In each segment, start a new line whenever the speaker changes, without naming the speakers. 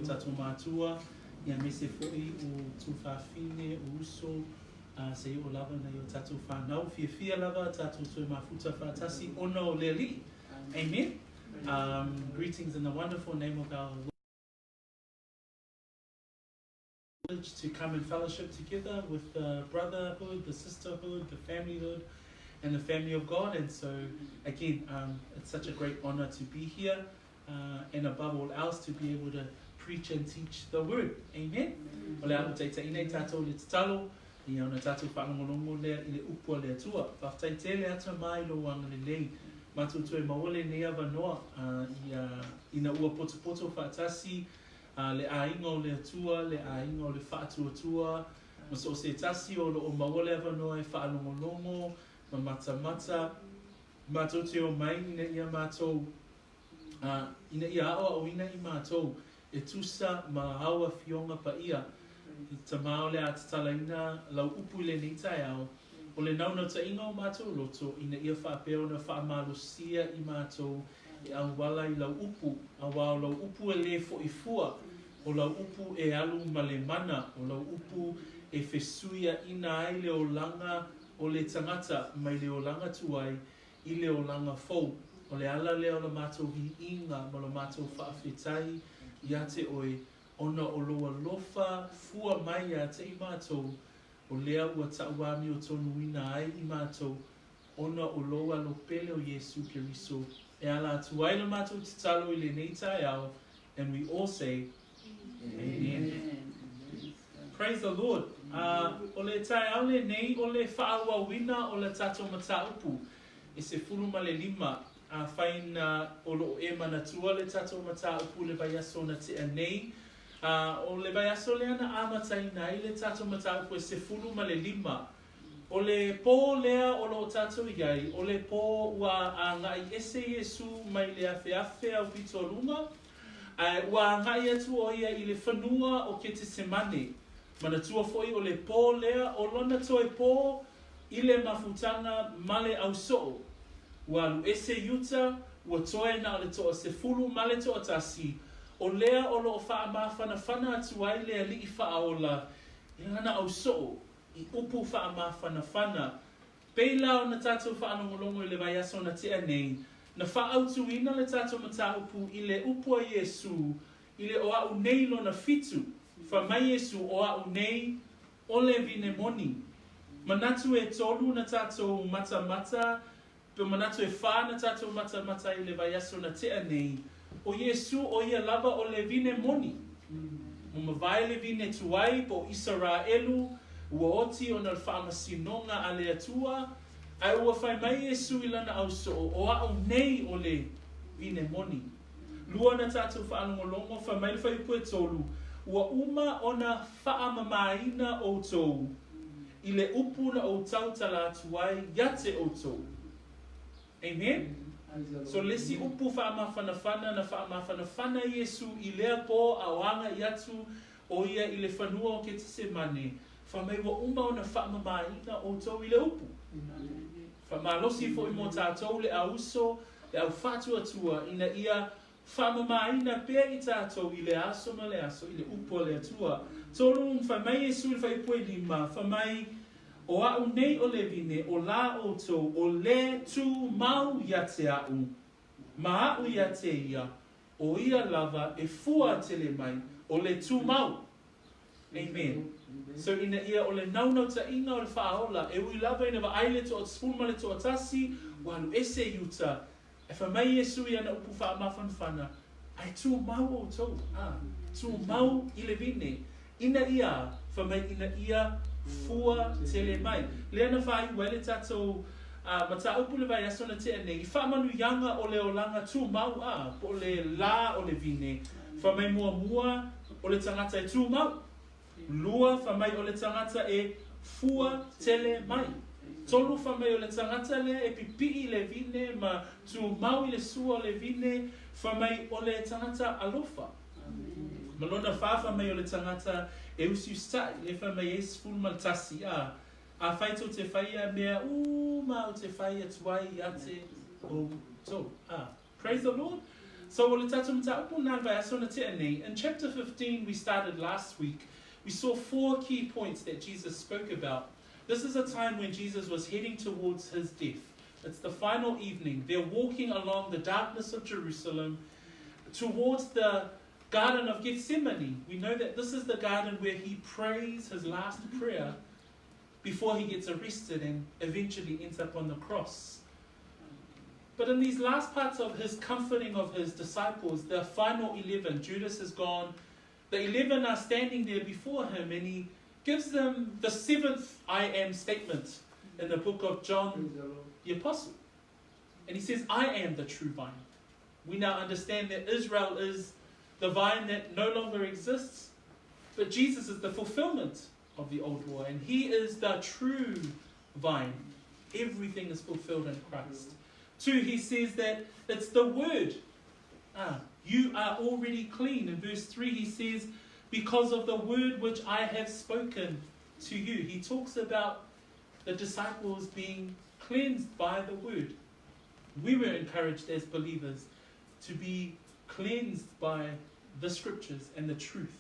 tatou mātua, ia mese foi o tūwhawhine o uso, se o lava na i o tatou whanau, fia lava tatou tue mafuta whātasi ona o le li. Amen. Greetings in the wonderful name of our Lord. To come and fellowship together with the brotherhood, the sisterhood, the familyhood, and the family of God. And so again, it's such a great honor to be here, and above all else to be able to preach and teach the word. Amen. O le alu teita inei tātou le tatalo, i ona tātou whaangolongo lea i le upua le atua. Whaftai te le ata mai lo wanga le lei. Matutue maole nea wanoa ina ua poto whaatasi, le ainga o le atua, le ainga o le whaatuatua, ma so se tasi o lo o maole wanoa e whaalongolongo, ma mata, matutue o mai ina ia mātou, ina ia aoa o ina i mātou, e tusa ma hawa fionga pa ia, ta mao le atatala ina lau upu le neitai au, o le nauna ta inga o mātou loto, ina ia whaapeo na whaamalosia i mātou, e au wala i lau upu, a wao lau upu e le fo i fua, o lau upu e alu ma le mana, o lau upu e fesuia ina ai le o langa o le tangata, mai le o langa tuai, i le o langa fau, o le ala leo la mātou hi inga, ma la mātou whaafetai, ia te oe, ona o loa lofa, fua mai a te i mātou, o lea ua tauami o tonu ina ai i mātou, ona o loa lo pele o Iesu Keriso, e ala atu ai la mātou te talo i le neitai au, and we all say, Amen. Praise the Lord. O le tai au le nei, o le whaaua wina o le tatou mataupu, e se fulu ma le lima, whaina o lo e manatua le tatou mataupu le vai aso na te anei, o le vai aso le ana amatai nai le tatou mataupu e se fulu ma le lima, o le pō lea o lo tatou iai, o le pō ua a ngai ese Iesu mai le afe au pito lunga, ua ngai atu o ia i le whanua o ke te semane, mana tua foi o le pō lea o lona toi pō i le mafutanga male au soo, ua lu ese yuta, ua toe na o le toa se fulu male toa tasi, o lea o lo wha ma whana atu ai lea li i wha ola, i hana au soo, i upu wha ma whana, peila o na tātou wha anongolongo i le vai aso na te anei, na wha autu ina le tātou mataupu i le upua Iesu, i le o au nei lo na fitu, wha mai Iesu o au nei, o le vine moni. Manatu e tolu na tātou mata, pe manatu e wha na tātou mata i le vai aso na te anei, o Iesu o ia lava o le vine moni. Mo mawai le vine tuai po Israelu, ua oti o na whaamasinonga a le atua, ai ua whai mai Iesu i lana au so o au nei o le vine moni. Lua na tātou whaanongolongo, whai mai le whai pue tolu, ua uma o na whaamamaina o tou, i le upu na o tau tala atuai, ia te o tou. Amen? So lesi upu whaamawhanawhana na whaamawhanawhana Iesu i lea pō awanga i atu o ia i le whanua o ke te semane. Whamai wa uma o na whaamamaina o tau i le upu. Whamalosi fo i mō tātou le auso, le au whatu atua ina ia whaamamaina pēr i tātou i le aso ma le aso, i le upu le atua. Tolu whamai Iesu i whaipue lima, whamai o au nei o le vine, o la o tau, o le tu mau ia te au, ma au ia te ia, o ia lava e fua te le mai, o le tu mau. Amen. So ina ia o le naunau ta inga o le whaola, e ui lava ina wa aile to o spulma le to o tasi, walu ese yuta, e whamai Iesu i ana upu wha mawhanwhana, ai tu mau o tau, tu mau i le vine, ina ia, whamai ina ia, fua tele mai. Leana whai wele tātou mata upu le vai aso na te anei. I whamanu yanga o le olanga tū mau po le la o le vine. Whamai mua o le tangata e tū mau. Lua whamai o le tangata e fua tele mai. Tolu whamai o le tangata le e pipi le vine ma tū mau i le sua o le vine. Whamai o le tangata alofa. Malona whawhamai o le tangata e usi ustai, le whamai e sifuru maltasi a whaito te whaia mea ma o te whaia tuai a te o tō. Praise the Lord. So in chapter 15 we started last week, we saw 4 key points that Jesus spoke about. This is a time when Jesus was heading towards his death. It's the final evening. They're walking along the darkness of Jerusalem towards the Garden of Gethsemane. We know that this is the garden where he prays his last prayer before he gets arrested and eventually ends up on the cross. But in these last parts of his comforting of his disciples, the final 11, Judas is gone. The 11 are standing there before him, and he gives them the 7th I am statement in the book of John the Apostle. And he says, I am the true vine. We now understand that Israel is the vine that no longer exists, but Jesus is the fulfillment of the old law, and he is the true vine. Everything is fulfilled in Christ. 2, he says that it's the word. You are already clean. In verse 3, he says, because of the word which I have spoken to you. He talks about the disciples being cleansed by the word. We were encouraged as believers to be cleansed by the scriptures and the truth.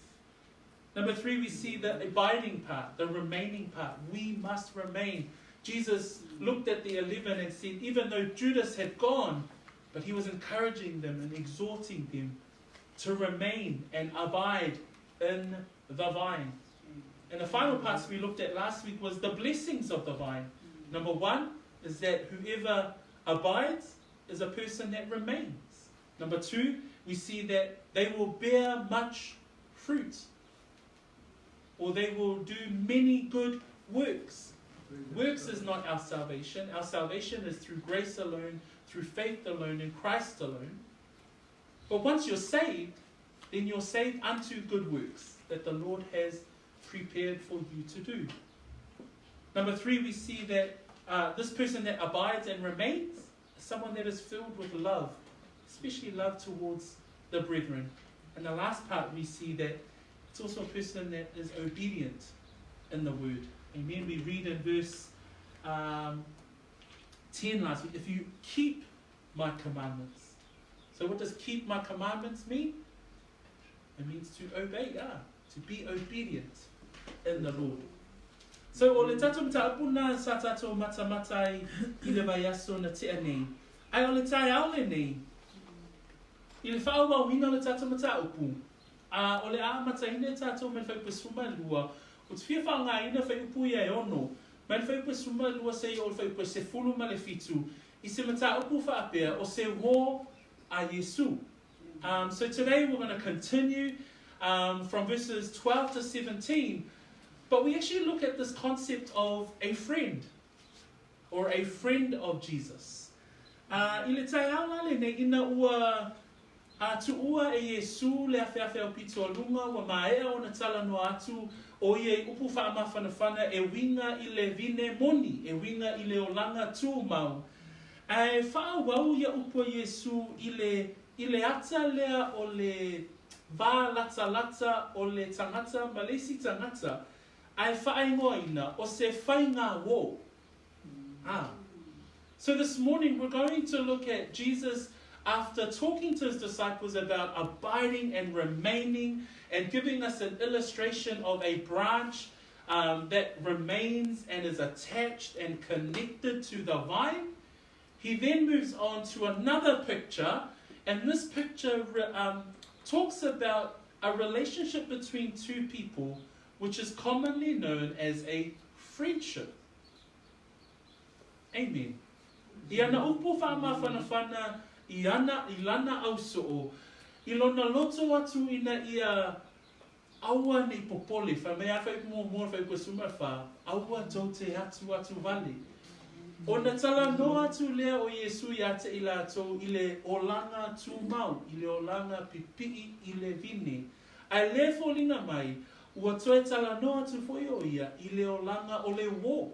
Number 3, we see the abiding part, the remaining part. We must remain. Jesus looked at the 11 and said, even though Judas had gone, but he was encouraging them and exhorting them to remain and abide in the vine. And the final parts we looked at last week was the blessings of the vine. Number 1 is that whoever abides is a person that remains. Number 2, we see that they will bear much fruit, or they will do many good works. Works is not our salvation. Our salvation is through grace alone, through faith alone, in Christ alone. But once you're saved, then you're saved unto good works that the Lord has prepared for you to do. Number 3, we see that this person that abides and remains is someone that is filled with love, especially love towards the brethren. And the last part, we see that it's also a person that is obedient in the word. Amen. We read in verse 10 last week, if you keep my commandments. So what does keep my commandments mean? It means to obey, to be obedient in the Lord. So o le tatou mtaupuna sa tatou matamatai I le vaiaso na tea nei. Ai o le tai aole nei. I le whaua wina le tatou mataupu. O le a mataine tatou me whaupasuma lua. O te whia whaanga ina whaupu ia e ono. Me le whaupasuma lua se o le whaupu se fulu ma le fitu. I se mataupu whaapea o se wo a Iesu. So today we're going to continue from verses 12 to 17. But we actually look at this concept of a friend, or a friend of Jesus. I le tai ala le ne ina ua tu ua e Iesu le awhiawhi au pito alunga wa maea o na tala no atu o ie upu whaamawhanawhana e winga I le vine moni, e winga I le olanga tū mau. E wha wau ia upu Iesu I le ata lea o le va lata o le tangata, malesi tangata. Ai whaingoina o se whainga wo. So this morning we're going to look at Jesus after talking to his disciples about abiding and remaining and giving us an illustration of a branch that remains and is attached and connected to the vine. He then moves on to another picture, and this picture talks about a relationship between two people, which is commonly known as a friendship. Amen. Iana upu whaamawhanawhana, ilana au so'o. Ilona loto atu ina ia aua ni popole, whamea whaipumua whaipusuma wha, aua dote atu vale. O na tala no atu lea o Iesu I ate I lato I le olanga tū mau, I le olanga pipi'i I le vine. Ai le fōlinga mai, ua toe tala no atu foi o ia I le olanga o le wo.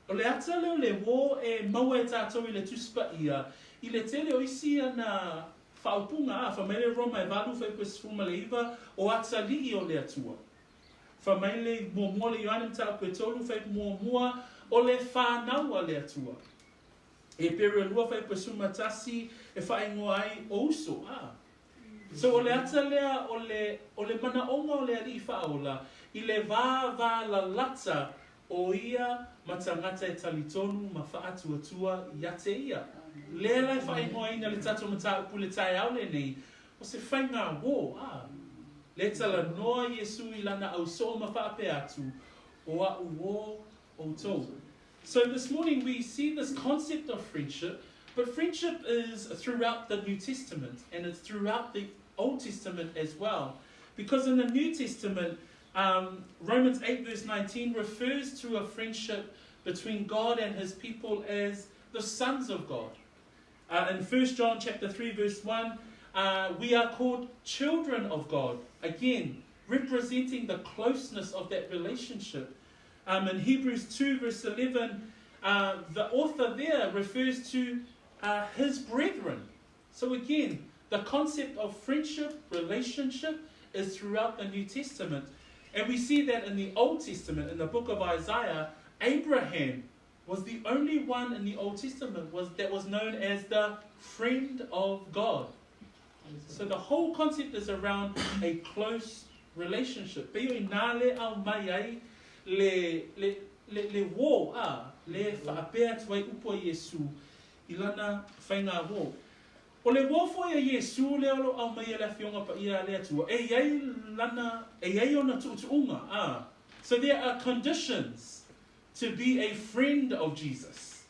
O le ata leo le wo e maua e tātou I le tuspa ia. I le tele o isi ana whaupunga whamele roma e walu whaipusfuma le iwa o ata lii o le atua. Whamele mua le Ioane mta pe tolu whaipumua o le whānaua le atua. E pere lua whaipusuma tasi e whaingoa ai also. So o le ata lea o le mana onga o le ali whaola I le vā la lata o ia ma tangata e talitonu ma whaatu atua I ate ia. Lea lai whaingoa ina le tato mata upu le tai au le nei o se whainga wō. Le tala noa Iesu I lana au so ma whaape atu o a uo o tō. So this morning we see this concept of friendship, but friendship is throughout the New Testament and it's throughout the Old Testament as well. Because in the New Testament, Romans 8 verse 19 refers to a friendship between God and his people as the sons of God. In 1 John chapter 3 verse 1, we are called children of God. Again, representing the closeness of that relationship. In Hebrews 2 verse 11, the author there refers to his brethren. So again, the concept of friendship, relationship is throughout the New Testament. And we see that in the Old Testament, in the book of Isaiah, Abraham was the only one in the Old Testament that was known as the friend of God. So the whole concept is around a close relationship. Peo I nāle au mai ai le wō le whaapea tuai upo Iesu I lana whainga wō. O le wōwhoi a Iesu le alo au mai la fionga pa ia le atua. E iei ona tuutuunga. So there are conditions to be a friend of Jesus.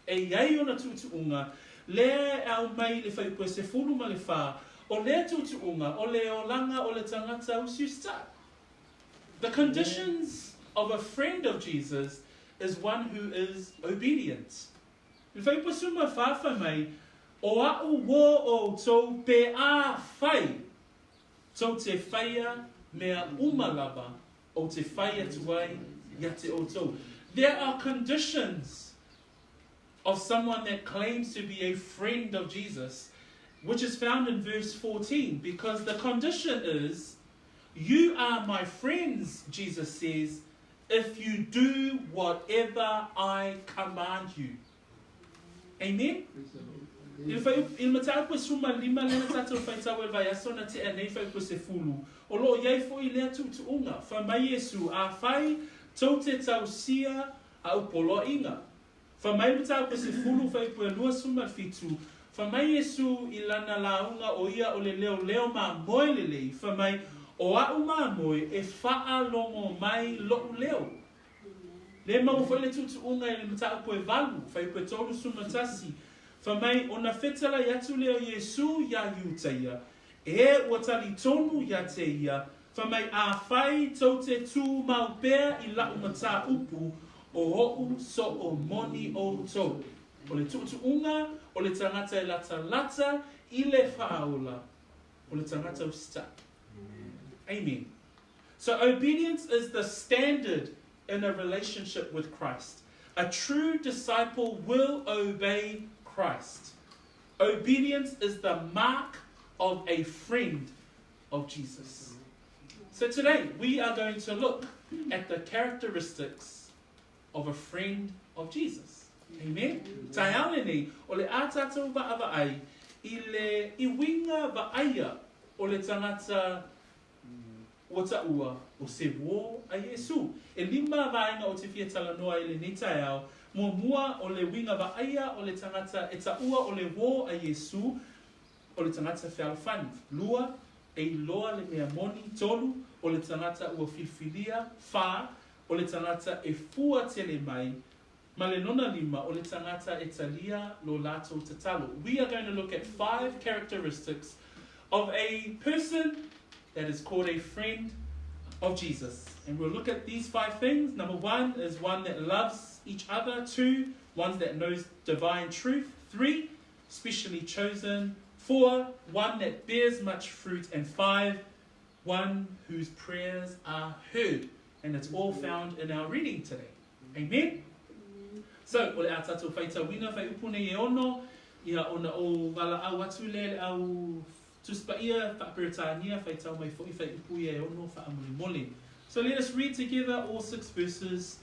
E iei ona tuutuunga. Le au mai le whaipoe se fulu ma le wha. O le tuutuunga, o le o langa, o le tangata usiusta. The conditions of a friend of Jesus is one who is obedient. Le whaipoe suma whawha mai, o au wō o tō pe a whai, tō te whaia mea umalaba, o te whaia tuai yate o tō. There are conditions of someone that claims to be a friend of Jesus, which is found in verse 14, because the condition is, you are my friends, Jesus says, if you do whatever I command you. Amen? Il matau po suma lima lena tato whaitau e vai asona te anei whai po se fulu. O lo iei fo I lea tuutuunga. Wha mai Iesu a whai tau te tau sia a upolo inga. Wha mai matau po se fulu whai po e lua suma fitu. Wha mai Iesu I lana launga o ia o le leo ma moe lelei. Wha mai o au ma moe e wha longo mai lo leo. Le mau whai le tuutuunga I le matau po e valu. Whai po e tolu suma tasi. Wha mai ona whetala yatu leo Iesu ya iutaia. E ua tali tonu ya te ia. Wha mai a whai tau te tū mau pēr I lau mata upu o ho'u so o moni o tō. O le tuutuunga, o le tangata e lata I le whaola. O le tangata usta. Amen. So obedience is the standard in a relationship with Christ. A true disciple will obey Christ. Obedience is the mark of a friend of Jesus. So today we are going to look at the characteristics of a friend of Jesus. Amen. Tai aole nei, o le ātātou wa'awa ai, I winga wa'aia o le tangata wata ua o se wō a Iesu. E lima vaenga o te whiatala noa I le nitai au, mua o le winga wa'aia o le tangata e taua o le wō a Iesu o le tangata whealwhani. Lua e loa le mea moni tolu o le tangata ua whiwhilia wha o le tangata e fua tele mai ma le nona lima o le tangata e talia lo lato tatalo. We are going to look at 5 characteristics of a person that is called a friend of Jesus. And we'll look at these 5 things. Number 1 is one that loves each other. 2, one that knows divine truth. 3, specially chosen. 4, one that bears much fruit. And 5, one whose prayers are heard. And it's all found in our reading today. Amen? So, o le atato whaita wina whai upune e ono, ia ona o wala au atu le au tuspaia whaperetania whai tau mai fwoi whai upu e ono wha mole. So let us read together all 6 verses.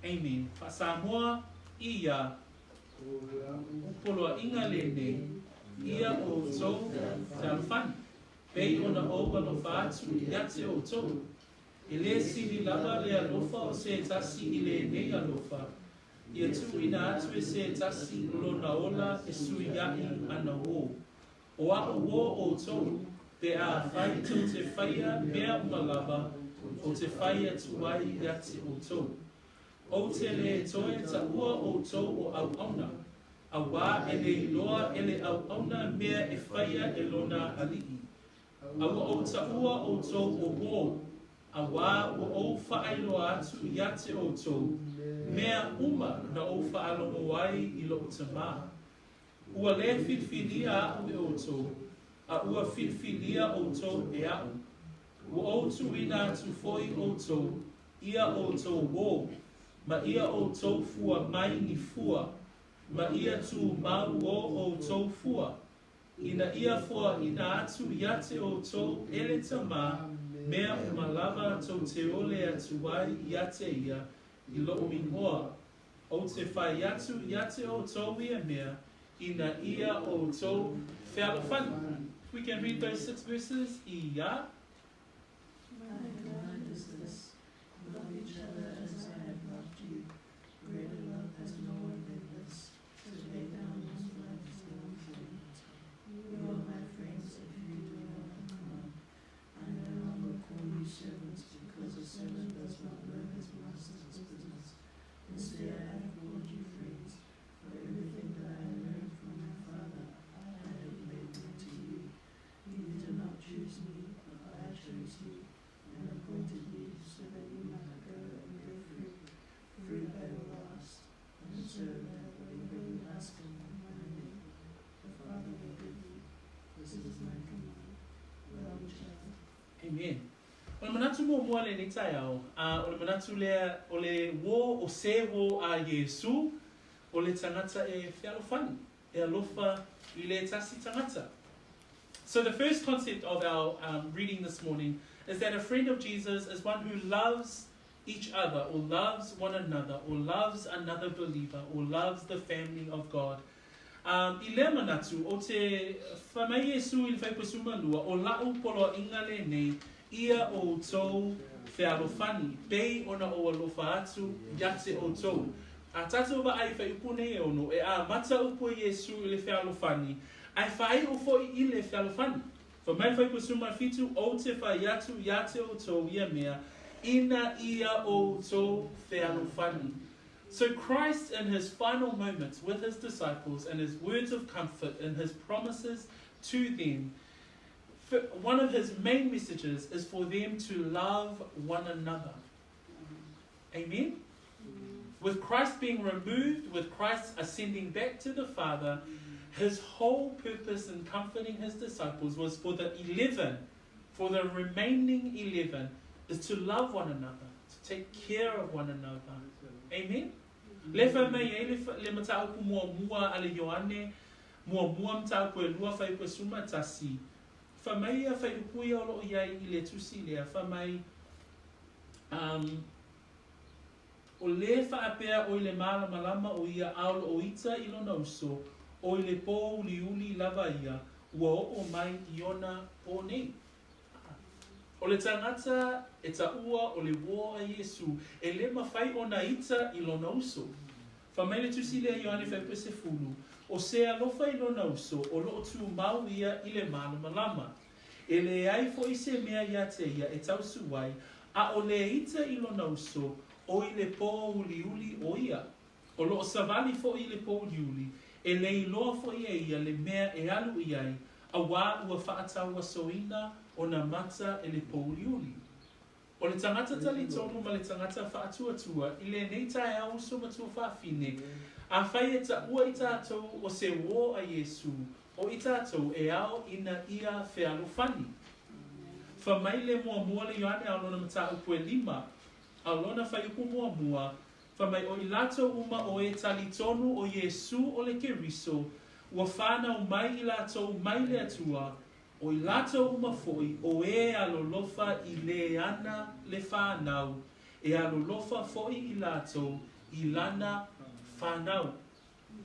Amen. Wha Samoa ia upoloa inga le ne ia o tau te alfani. Pei ona o alofa atu ia te o tau. E le sili lava le alofa o se tasi I le nei alofa. Ia tu ina atu e se tasi lona ola e sui iai ana o. O a o tau, pe a whai tau te whaia mea umalava, o te whaia tuai ia te o tau. O te le toe ta ua o tau o au auna. A wā e le iloa e le au auna mea e whaia e lona alii. A o ta ua o tau o wō. A wā o whaailoa atu ia te o tau. Mea uma na o whaalongo wai I lo te maa. Ua le whiwhilia au e o tau. A ua whiwhilia o tau e au. Ua o tu ina tu foi o tau. Ia o tau wō. Ma ia o tau fua mai ni fua. Ma ia tu mau o tau fua. Ina ia fua ina atu ia te o tau ele ta maa. Mea umalava tau te ole atu wai ia te ia. I lo ingoa. O te whai atu ia te o tau ia mea. Ina ia o tau whealofani. We can read those 6 verses. Ia.
My God is this. Love each other as I have loved you. Greater love has no one than this. To lay down one's life for one's friend. You are my friends if you do not come. I no longer call you servants because a servant does not know his master's business. Instead, I have called you friends. For everything that I learned from my Father, I have made known to you. You did not choose me, but I chose you, and appointed you so that you might go and bear fruit that will last, and so that you will last in my name. The Father will give you. This is my command. Love each other.
Amen. O le manatu mua le ni tai au. O le manatu lea o le wo o se wo a Iesu. O le tangata e whealofani. E alofa I le tasi tangata. So the first concept of our reading this morning is that a friend of Jesus is one who loves each other, or loves one another, or loves another believer, or loves the family of God. I le manatu o te whamai Iesu I le whaipasuma lua o lau polo ingale nei ia o tau whealofani. Pei ona o alofa atu yate o tau. A tatu wa ai whaipune e ono e a mata upo Iesu I le whealofani. Ai whai o foi I le whealofani. Whamai whaipasuma fitu o te whai atu yate o tau ia mea. Ina ia o tau whealofani. So Christ in his final moments with his disciples and his words of comfort and his promises to them, one of his main messages is for them to love one another. Amen? With Christ being removed, with Christ ascending back to the Father, his whole purpose in comforting his disciples was for the remaining 11, is to love one another, to take care of one another. Amen? Le whamai e le mataupu mua ale Ioane, mua mataupu e lua whaipasuma tasi. Whamai a whaipui o loo iai I le tusi lea, whamai o le whaapea o I le malama o ia aolo o ita I lona uso, o I le pō uli lava ia, ua o mai I ona pō nei. O le tangata e ta ua o le woa Iesu, e le mawhai o na ita I lona uso. Whamai le tusi lea Ioane whaipese fulu, o se alofa I lona uso, o loo tu mau ia I le malama. E le ai fo I se mea ia te ia e tausu wai, a o le ita I lona uso, o I le pō uli o ia. O loo savali fo I le pō uli, e le iloa fo ia le mea e alu iai, a wā ua whaatau soina o na mata e le pō uli. O le tangata tali tonu ma le tangata whaatuatua, I le nei tae au so matua whaafine, a whai e ta ua I tātou o se wō a Iesu, o I tātou e ao ina ia whealofani. Whamai le mua le Ioane au lona mata upu e 5, au lona whai upu mua, whamai o I lato uma o e tali tonu o Iesu o le keriso, ua whānau mai I lato mai le atua, o I lato uma foi o e alolofa I le ana le whānau, e alolofa foi I lato I lana whānau.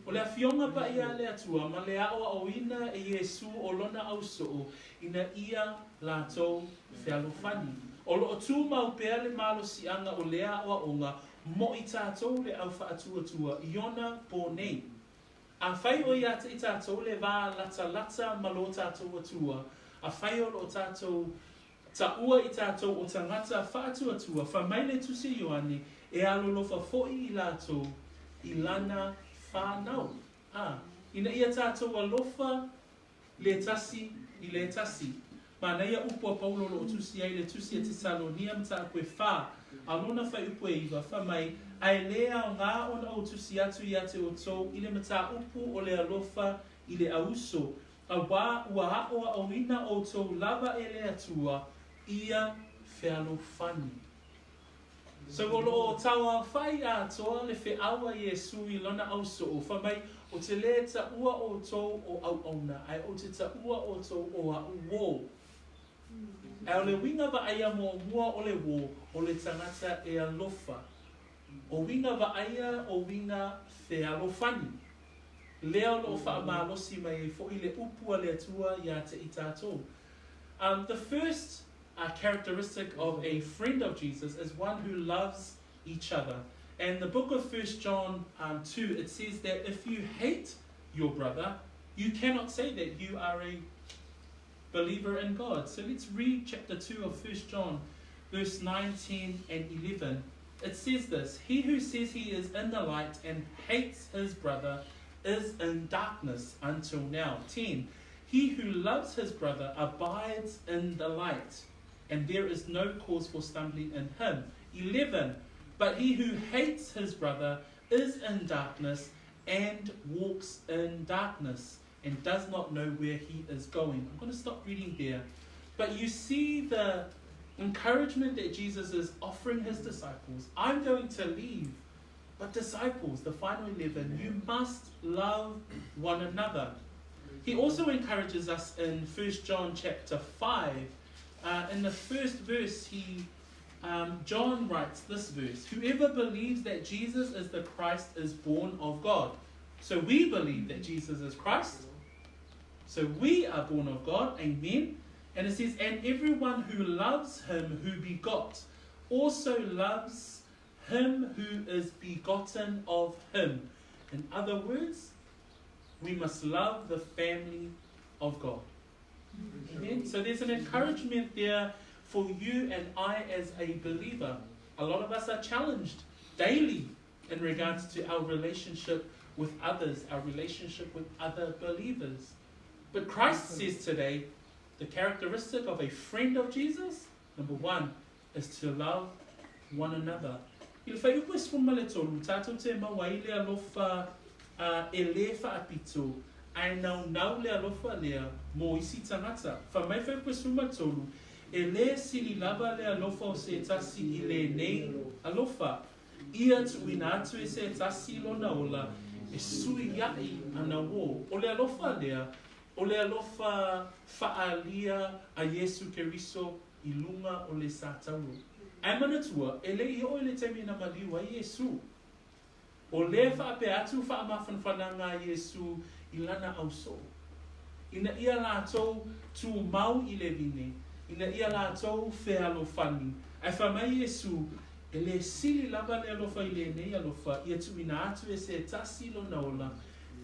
O le afionga pa ia le atua, ma le ao o ina e Iesu o lona au soo, ina ia lātou whialofani. O lo o tū mau pēr le malo si anga o lea o onga, mo I tātou le au whaatua Iona po nei. A whai o ia te I tātou le wā lata ma lo tātou atua, a whai o lo tātou ta ua I tātou o tangata whaatua, whamaile tusi Ioane, e alolofa fo'i I lātou, I lana whānau. Ina ia tātou alofa le tasi I le tasi. Mana ia upo Paulo lo tusi ai le tusi e Tesalonia mta koe whā. Alona whai upo e iwa whamai, ai lea o ngā ona o tusi atu I ate o tō, I le mta upo o le alofa I le auso. A wā ua haoa o ina o tō lava e le atua, ia whialofani. So o lo tawa whai a toa le whiawa Iesu I lona auso o whamai o te le ta ua o tō o au auna, ai o te ta ua o tō o a uo. Ai o le winga wa aia mo mua o le wo o le tangata e alofa. O winga wa aia o winga whialofani. Leo lo whaamalosi mai fo I le upua le atua ia te I tātou. The first characteristic of a friend of Jesus is one who loves each other. And the book of 1 John 2, it says that if you hate your brother, you cannot say that you are a believer in God. So let's read chapter 2 of 1 John, verse 9, 10, and 11. It says this, he who says he is in the light and hates his brother is in darkness until now. 10. He who loves his brother abides in the light, and there is no cause for stumbling in him. 11. But he who hates his brother is in darkness and walks in darkness and does not know where he is going. I'm going to stop reading there. But you see the encouragement that Jesus is offering his disciples. I'm going to leave, but disciples, the final 11, you must love one another. He also encourages us in 1 John chapter 5. In the first verse, John writes this verse, whoever believes that Jesus is the Christ is born of God. So we believe that Jesus is Christ. So we are born of God. Amen. And it says, and everyone who loves him who begot also loves him who is begotten of him. In other words, we must love the family of God. Amen. So there's an encouragement there for you and I as a believer. A lot of us are challenged daily in regards to our relationship with others, our relationship with other believers. But Christ says today, the characteristic of a friend of Jesus, number one, is to love one another. Il fai upo esfuma tolu, tātou te mawai le alofa ele whaapito, ai nau le alofa lea mo isi tangata. Whamai fai upo esfuma tolu, ele sili lava le alofa o se tasi I le nei alofa. Ia tu ina atu e se tasi lona ola, e sui iai ana wo. O le alofa lea, o le alofa whaalia a Iesu Keriso I lunga o le sātauro. Ai manatua, e le I o le temi na maliu a Iesu. O le whaape atu whaamawhanwhananga a Iesu I lana auso. Ina ia lātou tu mau I le vine. Ina ia lātou whialofani. Ai whamai Iesu, e le sili lava le alofa I le nei alofa, ia tu ina atu e se tasi lo naola,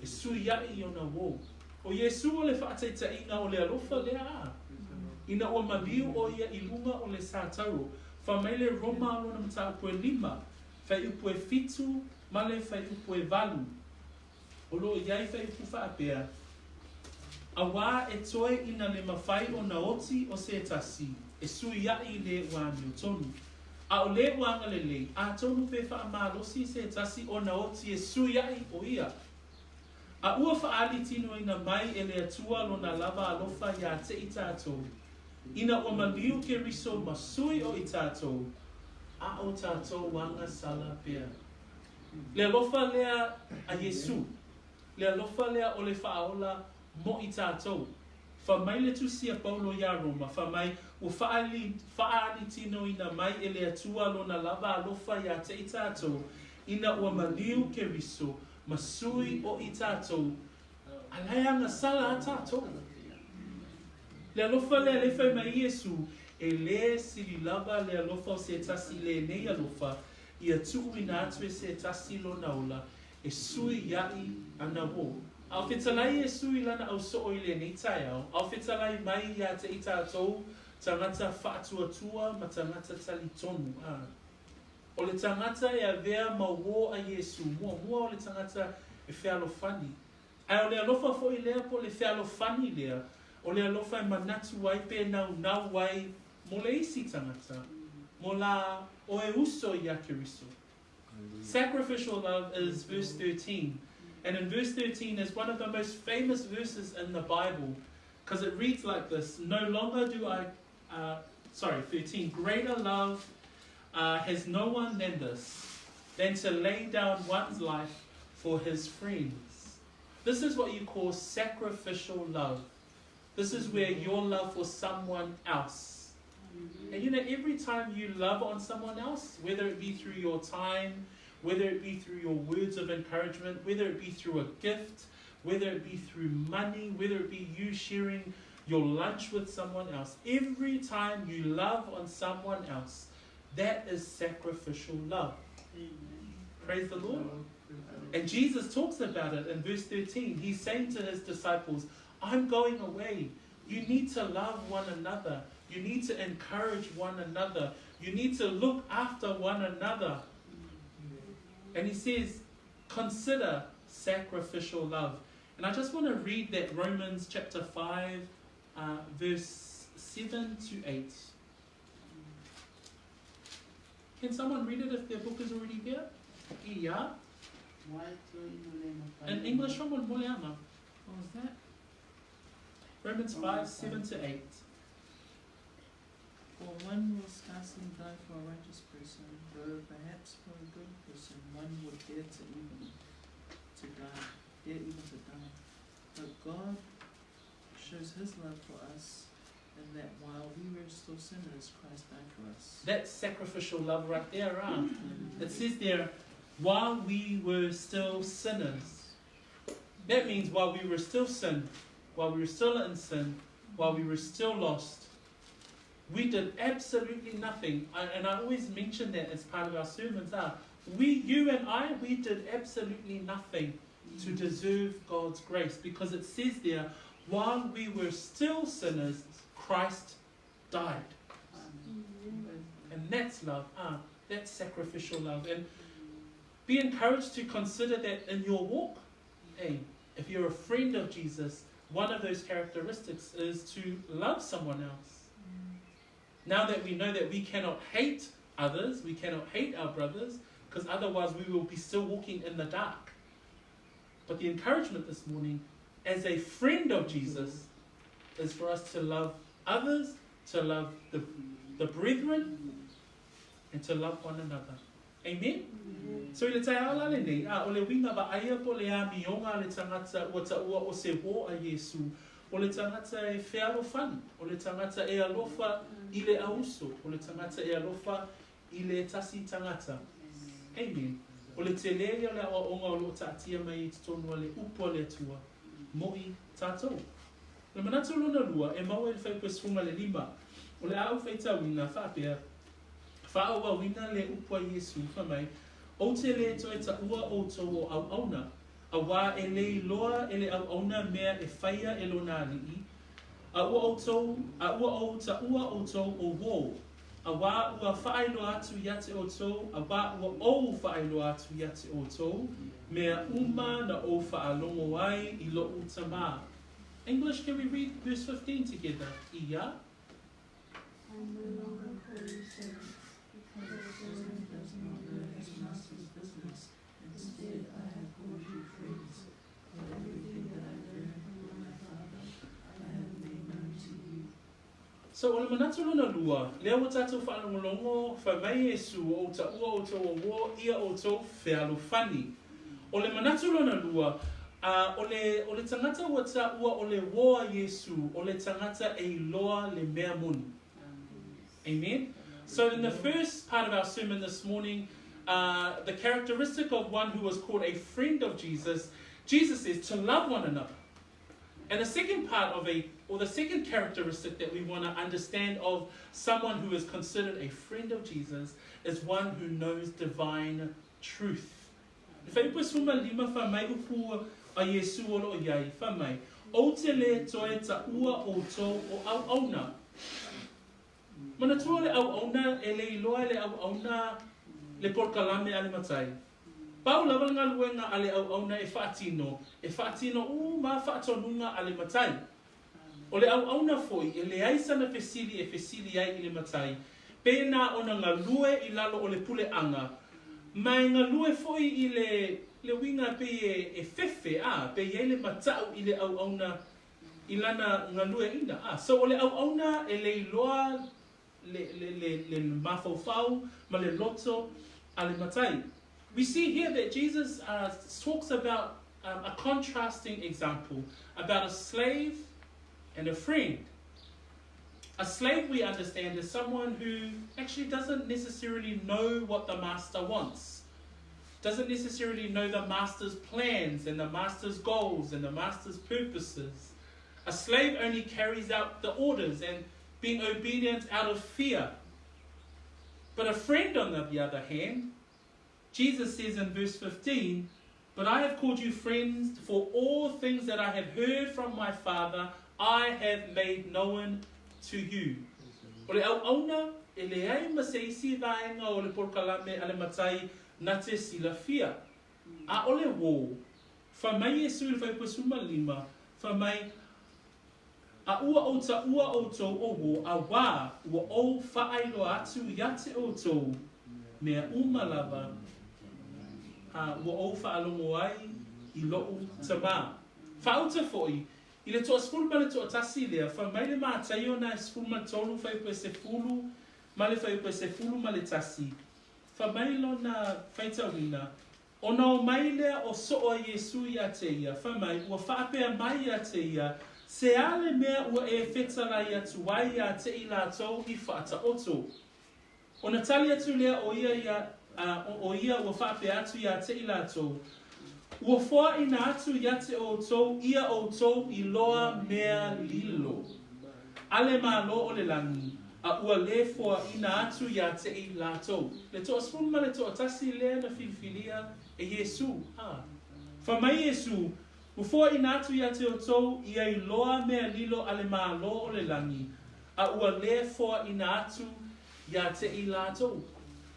e sui iai o na wo. O Iesu o le whaateita inga o le alofa lea a. Ina o maliu o ia I lunga o le sātaro. Whamai le Roma o na mta upo e 5, whai upo e 7, male whai upo e 8. O lo iai whai upo whaapea. A wā e toe ina le mawhai o na oti o se tasi, e sui iai le wāni o tonu. A o le wanga le lei, a tonu pe whaamalosi se tasi o na oti e sui iai o ia. A ua whaali tino ina mai e le atua lo na lava alofa ia te I tātou. Ina o maliu ke riso masui o I tātou, a o tātou wanga sala pia. Le alofa lea a Iesu, le alofa lea o le whaola mo I tātou. Whamai le tusia Paulo ia Roma, whamai o whaali tino ina mai e le atua lo na lava alofa ia te I tātou, ina o maliu ke riso masui o I tātou, alaianga sala a tātou. Le alofa le alefa mai Iesu, e le sili lava le alofa o se tasi le nei alofa, ia tuu I nā atu e se tasi lo naula, e sui iai ana wo. Au whitalai e sui lana au so o I le nei tai au, au whitalai mai ia te I tātou, tangata whaatuatua ma tangata tali tonu. O le tangata e a vea ma wo a Iesu, mua o le tangata e whialo fani. Ai o le alofa fo I lea po le whialo fani lea, o le alofa e manatu wai pe nau wai mo le isi tangata, mo la o e uso I a kiriso. Sacrificial love is verse 13. And in verse 13 is one of the most famous verses in the Bible, because it reads like this: no longer do I, 13, greater love has no one than this, than to lay down one's life for his friends. This is what you call sacrificial love. This is where your love for someone else. And you know, every time you love on someone else, whether it be through your time, whether it be through your words of encouragement, whether it be through a gift, whether it be through money, whether it be you sharing your lunch with someone else, every time you love on someone else, that is sacrificial love. Praise the Lord. And Jesus talks about it in verse 13. He's saying to his disciples, I'm going away. You need to love one another. You need to encourage one another. You need to look after one another. And he says, consider sacrificial love. And I just want to read that Romans chapter 5, verse 7 to 8. Can someone read it if their book is already there? Yeah. In English, someone more ama. What was that? Romans 5, 7 to 8.
For one will scarcely die for a righteous person, though perhaps for a good person one would dare even to die. But God shows his love for us, and that while we were still sinners, Christ died for us.
That's sacrificial love right there, right? It says there, while we were still sinners. That means while we were still sin, while we were still in sin, while we were still lost, we did absolutely nothing. And I always mention that as part of our sermons. You and I, we did absolutely nothing to deserve God's grace, because it says there, while we were still sinners, Christ died. And that's love. That's sacrificial love. And be encouraged to consider that in your walk. Hey, if you're a friend of Jesus, one of those characteristics is to love someone else. Now that we know that we cannot hate others, we cannot hate our brothers, because otherwise we will be still walking in the dark. But the encouragement this morning, as a friend of Jesus, is for us to love others, to love the brethren, and to love one another. Amen? So le tai ala le nei, o le winga ba aia po le a mionga le tangata ua ta ua o se wo a Iesu, o le tangata e whialo fan, o le tangata e alofa I le auso, o le tangata e alofa I le tasi tangata. Amen. O le te lea le o onga o lo taatia mai te tonua le upo le tua, moi tātou. Le manatu lona lua, e maua le whaipesfunga le lima, o le au whaita wina whapea, whaua wina le upo Iesu whamai, o te le toi ta ua o tō o au auna, a wā e lei loa e le au auna mea e whaia e lona alii, a ua o ta ua o tō o wō, a wā ua whaelo atu ia te o tō, a wā ua o whaelo atu ia te o tō, mea uma na o whaalongo ai I lo o tamā. English, can we read verse 15 together? Ia.
I no longer call you servants, because a servant does not know his master's business. Instead, I have called you friends. For everything that I learned from my Father, I have made known to you.
So, o le manatu lona lua, lea o tātou whaanongolongo, whamai Iesu o ta ua o tō o wō, ia o tō whialo whani. O le manatu lona lua, o le tangata o ta ua o le wō a Iesu, o le tangata e loa le mea moni. Amen. So in the first part of our sermon this morning, the characteristic of one who was called a friend of Jesus, Jesus says to love one another. And the second part of the second characteristic that we want to understand of someone who is considered a friend of Jesus is one who knows divine truth. Whaipu suma lima whamai upu a Iesu o lo iai whamai. O te le toe ta ua o tō o au auna. Mana tua le au auna e le iloa le au auna le porkalame ale matai. Pau lava ngā luenga ale au auna e whaatino. E whaatino ma whaatonunga ale matai. O le au auna foi e le aisa na fesili e fesili ai i le matai. Pēnā ona ngā lue i lalo o le pule anga. Mai ngā lue foi i le winga pe e fefe pe e le matau i le au auna i lana ngā lue ina. So o le au auna e le iloa le mafau ma le loto ale matai. We see here that Jesus talks about a contrasting example about a slave and a friend. A slave, we understand, is someone who actually doesn't necessarily know what the master wants. Doesn't necessarily know the master's plans and the master's goals and the master's purposes. A slave only carries out the orders and being obedient out of fear. But a friend, on the other hand, Jesus says in verse 15, "But I have called you friends, for all things that I have heard from my Father, I have made known to you." O le au auna, e le ai ma se isi vaenga o le porkalame ale matai na te silafia. A o le wō, whamai Iesu le whaipasuma lima, whamai a ua o ta ua o tō o wō, a wā ua o whaailo atu ia te o tō, mea umalava, ua o whaalongo ai i loo ta mā. Whauta foi, i le toa spulu le toa tasi lea, whamai le mātai o na spulu ma tolu whaipa se fulu, ma le whaipa se fulu ma le tasi. Whamai lo na whaitawina, o na o mai lea o so a Iesu i a te ia, whamai ua whaapea mai a te ia, se ale mea ua e whetala i atu wai a te i lātou i whaata oto. O na tali atu lea o ia ua whaapea atu i a te i lātou. Ua whoa ina atu i ate o tō, ia o tō i loa mea lilo. Ale mā lo o le langi, a ua le whoa ina atu i ate i lātou. Le toa spuma le toa tasi lea na filifilia e Iesu. Whamai Iesu, ua whoa ina atu i ate o tō, ia i loa mea lilo ale mā lo o le langi, a ua le whoa ina atu i ate i lātou.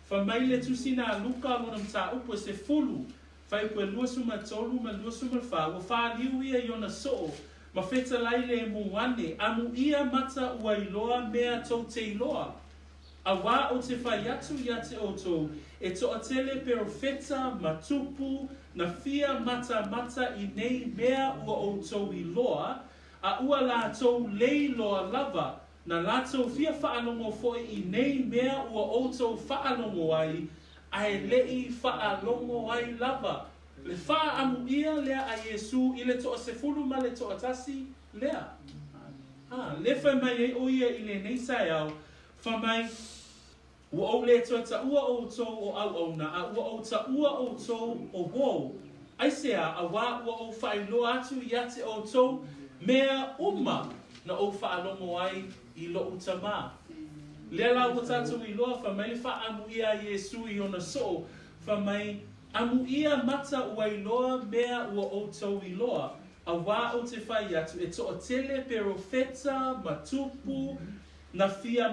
Whamai le tusina luka monam tā upo se fulu, Fai pue lua suma tolu ma lua suma wha, ua wha liu ia i ona soo, ma wheta lai le muane, amu ia mata ua iloa mea tau te iloa. A wā o te whai atu ia te oto, e toa tele pero wheta ma tupu, na fia mata i nei mea ua o tau iloa, a ua la tau leiloa lava, na la tau fia whaalongo foi i nei mea ua o tau whaalongo ai, ai lei whaalongo ai lava. Le wha amu ia lea a Iesu i le toa sefulu ma le toa tasi lea. Le whai mai e o ia i le neisai au, wha mai ua o le toa ta ua o tō o au auna, a ua o ta ua o tō o wō. Aisea a wā ua o whailoa atu i ate o tō, mea na o whaalongo ai i lo utama. Lea la o tātou i loa, whamai wha amu ia Iesu i ona so, whamai amu ia mata ua i loa mea ua o tau i loa, a wā o te whai atu, e toa tele pero wheta, matupu, na fia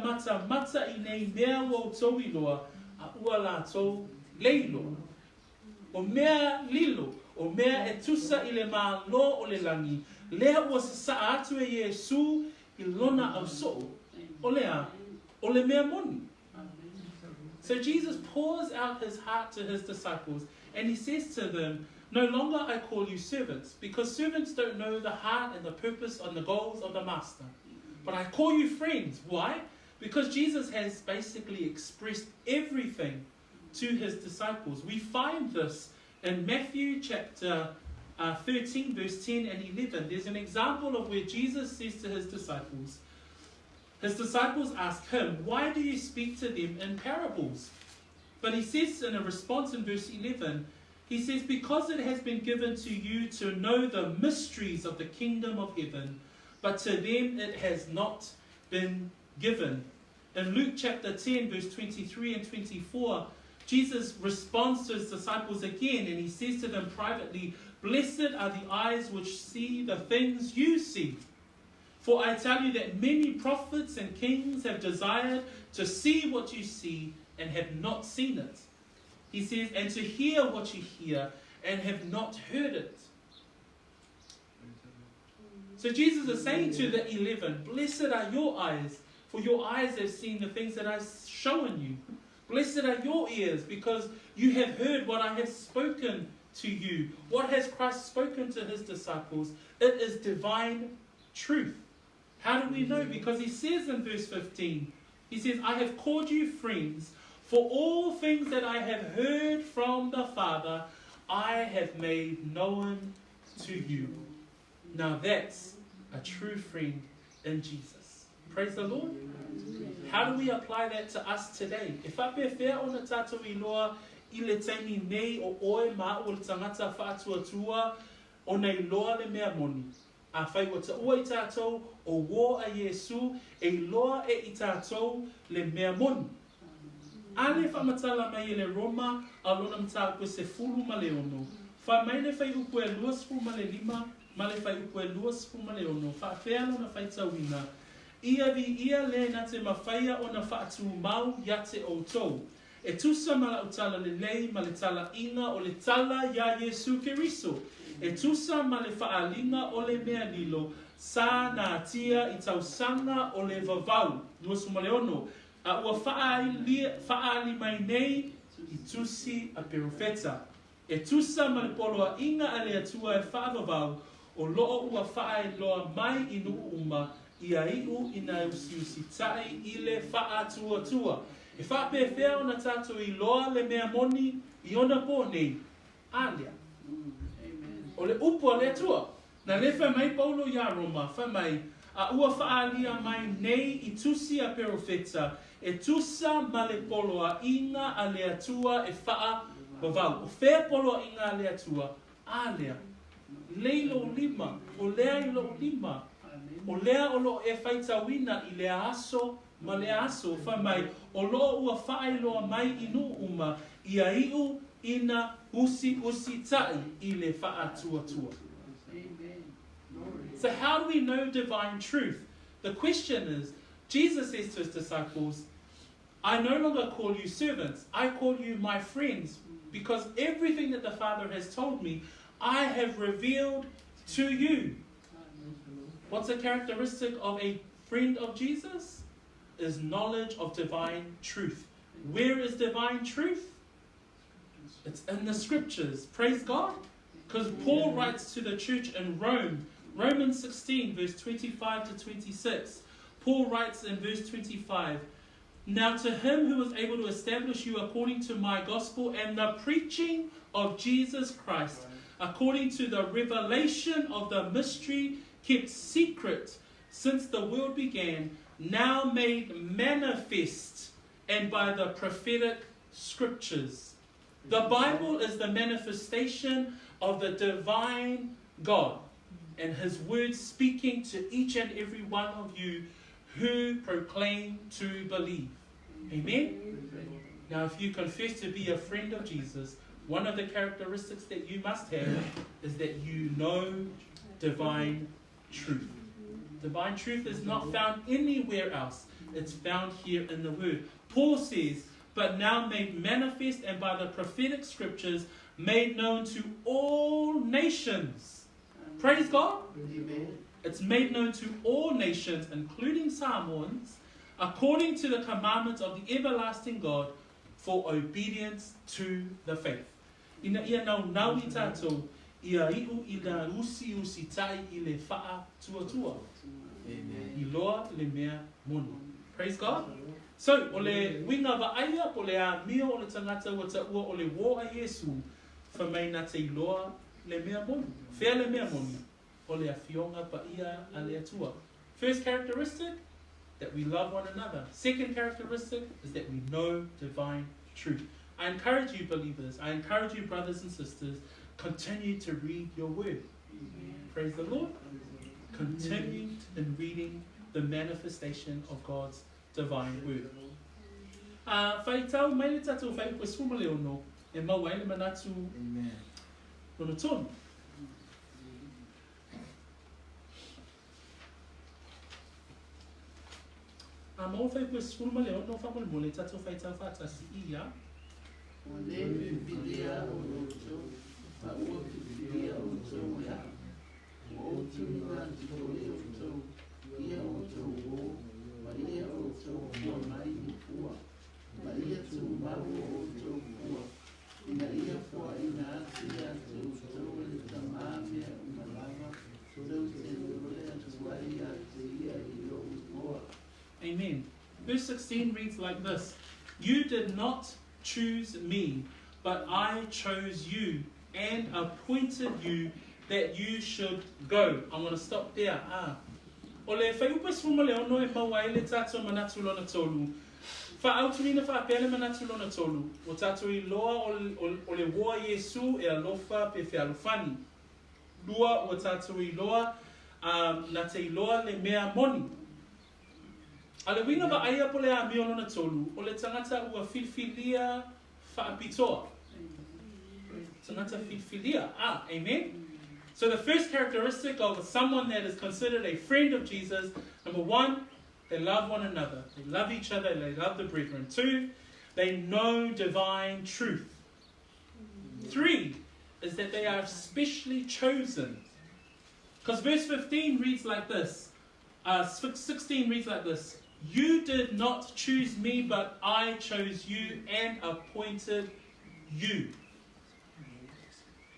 mata i nei mea ua o tau i loa, a ua la tau leilo. O mea lilo, o mea e tusa i le mā lo o le langi, lea ua sa atu e Iesu i lona au so, o lea, ole mea moni. So Jesus pours out his heart to his disciples and he says to them, no longer I call you servants, because servants don't know the heart and the purpose and the goals of the master. But I call you friends. Why? Because Jesus has basically expressed everything to his disciples. We find this in Matthew chapter 13, verse 10 and 11. There's an example of where Jesus says to his disciples ask him, why do you speak to them in parables? But he says in a response in verse 11, he says, because it has been given to you to know the mysteries of the kingdom of heaven, but to them it has not been given. In Luke chapter 10, verse 23 and 24, Jesus responds to his disciples again, and he says to them privately, blessed are the eyes which see the things you see. For I tell you that many prophets and kings have desired to see what you see and have not seen it. He says, and to hear what you hear and have not heard it. So Jesus is saying to the 11, blessed are your eyes, for your eyes have seen the things that I've shown you. Blessed are your ears, because you have heard what I have spoken to you. What has Christ spoken to his disciples? It is divine truth. How do we know? Because he says in verse 15, he says, I have called you friends, for all things that I have heard from the Father, I have made known to you. Now that's a true friend in Jesus. Praise the Lord. How do we apply that to us today? If I prefer on the tato I loa I le taimi nei o oe ma o le tangata whaatuatua o nei loa le mea moni. A whai o te ua I tātou o wō a Iesu e loa e I tātou le mea moni. Ale whamatala mai e le Roma a lona mta koe se fulu ma le ono. Wha mai le whai upu e lua sifu ma le lima, ma le whai upu e lua sifu ma le ono. Wha whea lona whai tauina. Ia vi ia le na te mawhaia o na whaatu mau ia te o tau. E tusa ma la utala le lei ma le tala inga o le tala ia Iesu Keriso. E tusa ma le whaalinga o le mea nilo sa na tia I tausanga o le vavau. Nuasu ma le ono. A ua whaali mai nei I tusi a perofeta. E tusa ma le poloa inga a le atua e whaavavau o loo ua whaai loa mai I nuku uma Ia iu ina usi tai I le whaatuatua. E whape whea o na tātou I loa le mea moni I ona pō nei. Alia. O le upo le atua. Na le wha mai paulo ia Roma. Wha mai. A ua whaalia mai nei I tusi a perofeta. E tusa ma le poloa inga a le atua e wha wavau. O whea poloa inga a le atua. Alia. Leilo lima. O lea I lo lima. O lea o lo e whaitawina I lea aso, ma lea aso, wha mai, o lo ua whaai loa mai I nu uma, ia iu ina usi tai I le whaatua. So how do we know divine truth? The question is, Jesus says to his disciples, I no longer call you servants, I call you my friends, because everything that the Father has told me, I have revealed to you. What's a characteristic of a friend of Jesus? Is knowledge of divine truth. Where is divine truth? It's in the scriptures. Praise God. Because Paul writes to the church in Rome, Romans 16, verse 25 to 26. Paul writes in verse 25, now to him who was able to establish you according to my gospel and the preaching of Jesus Christ, according to the revelation of the mystery kept secret since the world began, now made manifest and by the prophetic scriptures. The Bible is the manifestation of the divine God and his words speaking to each and every one of you who proclaim to believe. Amen? Now if you confess to be a friend of Jesus, one of the characteristics that you must have is that you know divine truth. Divine truth is not found anywhere else. It's found here in the Word. Paul says, but now made manifest and by the prophetic scriptures made known to all nations. Praise God.
Amen.
It's made known to all nations, including Samoans, according to the commandments of the everlasting God for obedience to the faith. Ina ia nau I tātou, ia iu ina usi tai I le wha tua. I loa le mea moni. Praise God. So, o le winga vaaia, po le a mio o le tangata wa ta ua o le wō a Iesu, whamai na te loa le mea moni. Whea le mea moni, o le a fionga pa ia a le atua. First characteristic, that we love one another. Second characteristic is that we know divine truth. I encourage you, believers, I encourage you, brothers and sisters, continue to read your word. Praise the Lord. Continue in reading the manifestation of God's divine word. Whai tau mai le tātou whai koe swuma leo no, e mau ai le manatu nono tonu. Mau whai koe swuma leo no whamole mo le tātou whai tau whātasi ia.
O le whiwhiria o roto, ma ua whiwhiria o tō ia. O tū ngā tiko le o tō, ia o tō o, ma ia o tō kua mai ni kua. Ma ia tū mau o tō kua. Ina ia fua ina ati atu tō le tamāmea o malawa, tō te lore atu ai ati ia I o moa.
Amen. Verse 16 reads like this. You did not choose me, but I chose you and appointed you that you should go. I'm going to stop there. O le whai upa swuma le ono e mawai le tātou manatu lona tolu. Wha auturina wha apele manatu lona tolu. O tātou I loa o le woa Iesu e alofa pe whi alofani. Lua o tātou I loa na te I loa le mea moni. A le winga wa aia po le a mio lona tolu, o le tangata ua filfilia whaapitoa. Tangata filfilia. Amen. So the first characteristic of someone that is considered a friend of Jesus, number one, they love one another. They love each other. They love the brethren. Two, they know divine truth. Three is that they are specially chosen. Because verse 15 reads like this. 16 reads like this. You did not choose me, but I chose you and appointed you.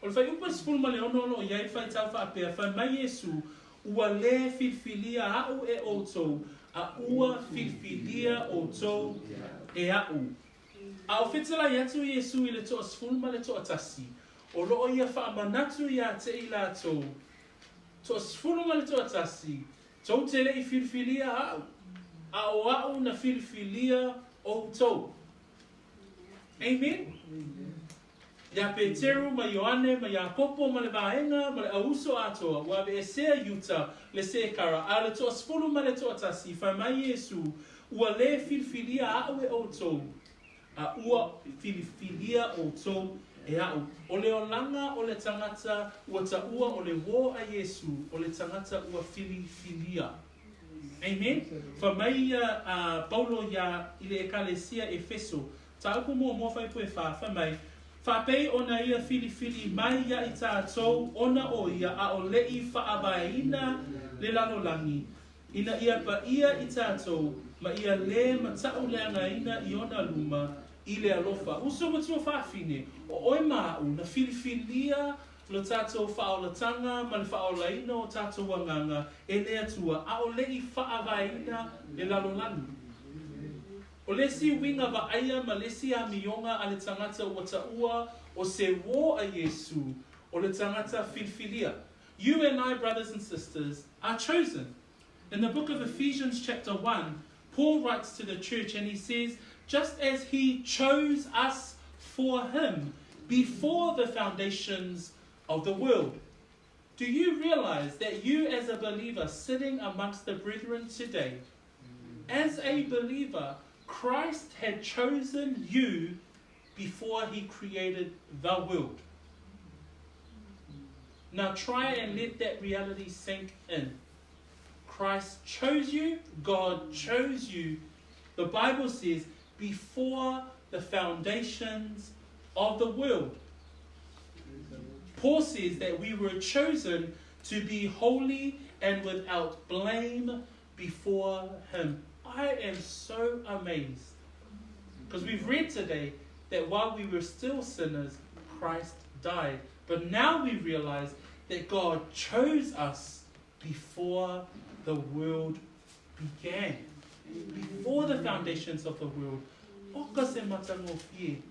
O le whai upa spulma le ono lo iai whai tau whaapea, whai mai Iesu, ua le filfilia au e outou, a ua filfilia outou e au. A o whetala iatu Iesu I le toa spulma le toa tasi, o loo ia whaamanatu ia te I lātou. Toa spulma le toa tasi, tau te le I filfilia au. A o au na filfilia outou. Amen? Ia Peteru, ma Ioane, ma Iakopo, ma le vaenga, ma le auso atoa, wa be sea yuta, le se kara, a le toa spulu ma le toa tasi, whai mai Iesu, ua le filfilia au e outou, a ua filfilia outou e au. O le olanga o le tangata, ua ta ua o le wo a Iesu, o le tangata ua filfilia. Amen. Wha mai Paulo ia I le ekalesia Efeso. Ta upu mua whai pue wha mai. Wha pei ona ia filifili mai ia I tātou ona o ia a o lei whaawaina le lalolangi. Ina ia pa ia I tātou ma ia le matau leanga ina I ona luma I le alofa. Uso matua whaafine o oi mau na filifilia lo tātou whaolatanga, ma le whaolaina o tātou wanganga, e lea tua, a o lei whaawaina le lalolani. O lesi winga wa aia ma lesi a mionga a le tangata o taua o se wo a Iesu, o le tangata filfilia. You and I, brothers and sisters, are chosen. In the book of Ephesians chapter 1, Paul writes to the church and he says, just as he chose us for him before the foundations of the world. Do you realize that you as a believer sitting amongst the brethren today, as a believer, Christ had chosen you before he created the world? Now try and let that reality sink in. Christ chose you, God chose you, the Bible says, before the foundations of the world. Paul says that we were chosen to be holy and without blame before him. I am so amazed. Because we've read today that while we were still sinners, Christ died. But now we realize that God chose us before the world began. Before the foundations of the world. Oka se matangofie,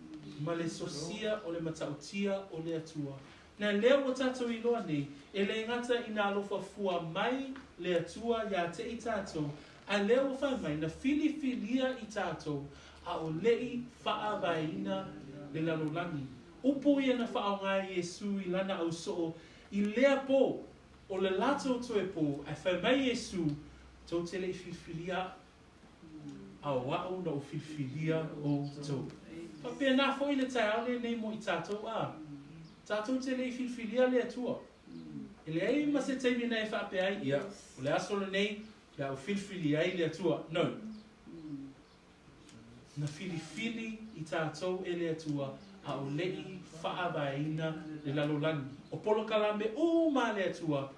ma le sosia o le matautia o le atua. Na leo o tātou I loa nei, e le ngata I nā alofa fua mai le atua ia te I tātou, a leo whai mai na filifilia I tātou, a o lei whaawaina le lalolangi. Upo ia na whaonga Iesu I lana au so I lea po o le lato to e po ai whai mai Iesu tau te le whiwhilia a wao na o whiwhilia o tau. Whapea nā fo I le tai aole nei mo I tātou a. Tātou te le whiwhilia le atua. E le ai ma se teimi nei whapea ai ia. O le asolo nei le au whiwhilia ai le atua. No. Na whiwhili I tātou e le atua a o lei whaawaina le lalolangi. O polo kalame o ma le atua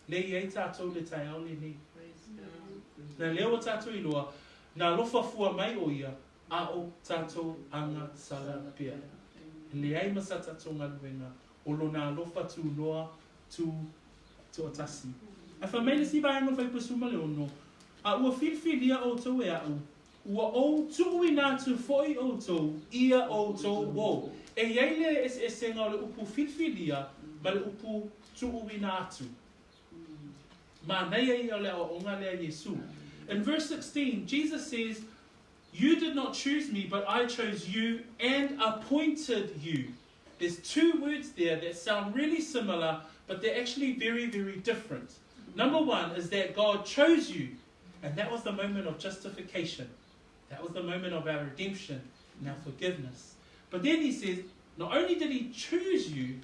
le iei tātou le tai aole nei. Na leo tātou I loa na lofa fua mai o ia a o tātou anga sala pia. Le ai masa tātou ngaluenga o lona lofa tu noa tu atasi. A whamene si vaenga whai pasuma le ono a ua whiwhilia o tau e au ua o tuui nā tu foi o tau ia o tau o. E iei le e senga o le upu whiwhilia ma le upu tuui nā tu. Ma nei ai o le o onga lea Iesu. In verse 16, Jesus says, "You did not choose me, but I chose you and appointed you." There's two words there that sound really similar, but they're actually very, very different. Number one is that God chose you, and that was the moment of justification. That was the moment of our redemption and our forgiveness. But then he says, not only did he choose you,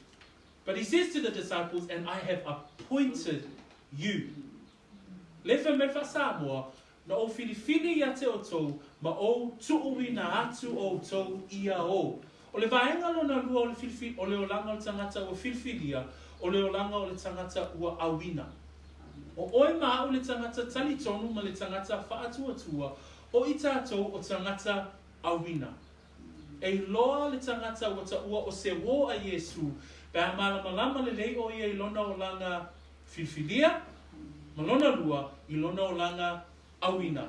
but he says to the disciples, "And I have appointed you." Lefa me Samoa, na o whiwhili ia te o tau, ma o tuui na atu o tau ia o. O le vaenga lona lua o le whiwhili, o le olanga o le tangata ua whiwhilia, o le olanga o le tangata ua awina. O oe maa o le tangata tali tonu ma le tangata whaatuatua, o I tātou o tangata awina. E loa le tangata ua ta ua o se wo a Iesu, pēa malamalama le lei o ia I lona o langa whiwhilia, ma lona lua I lona o langa awina.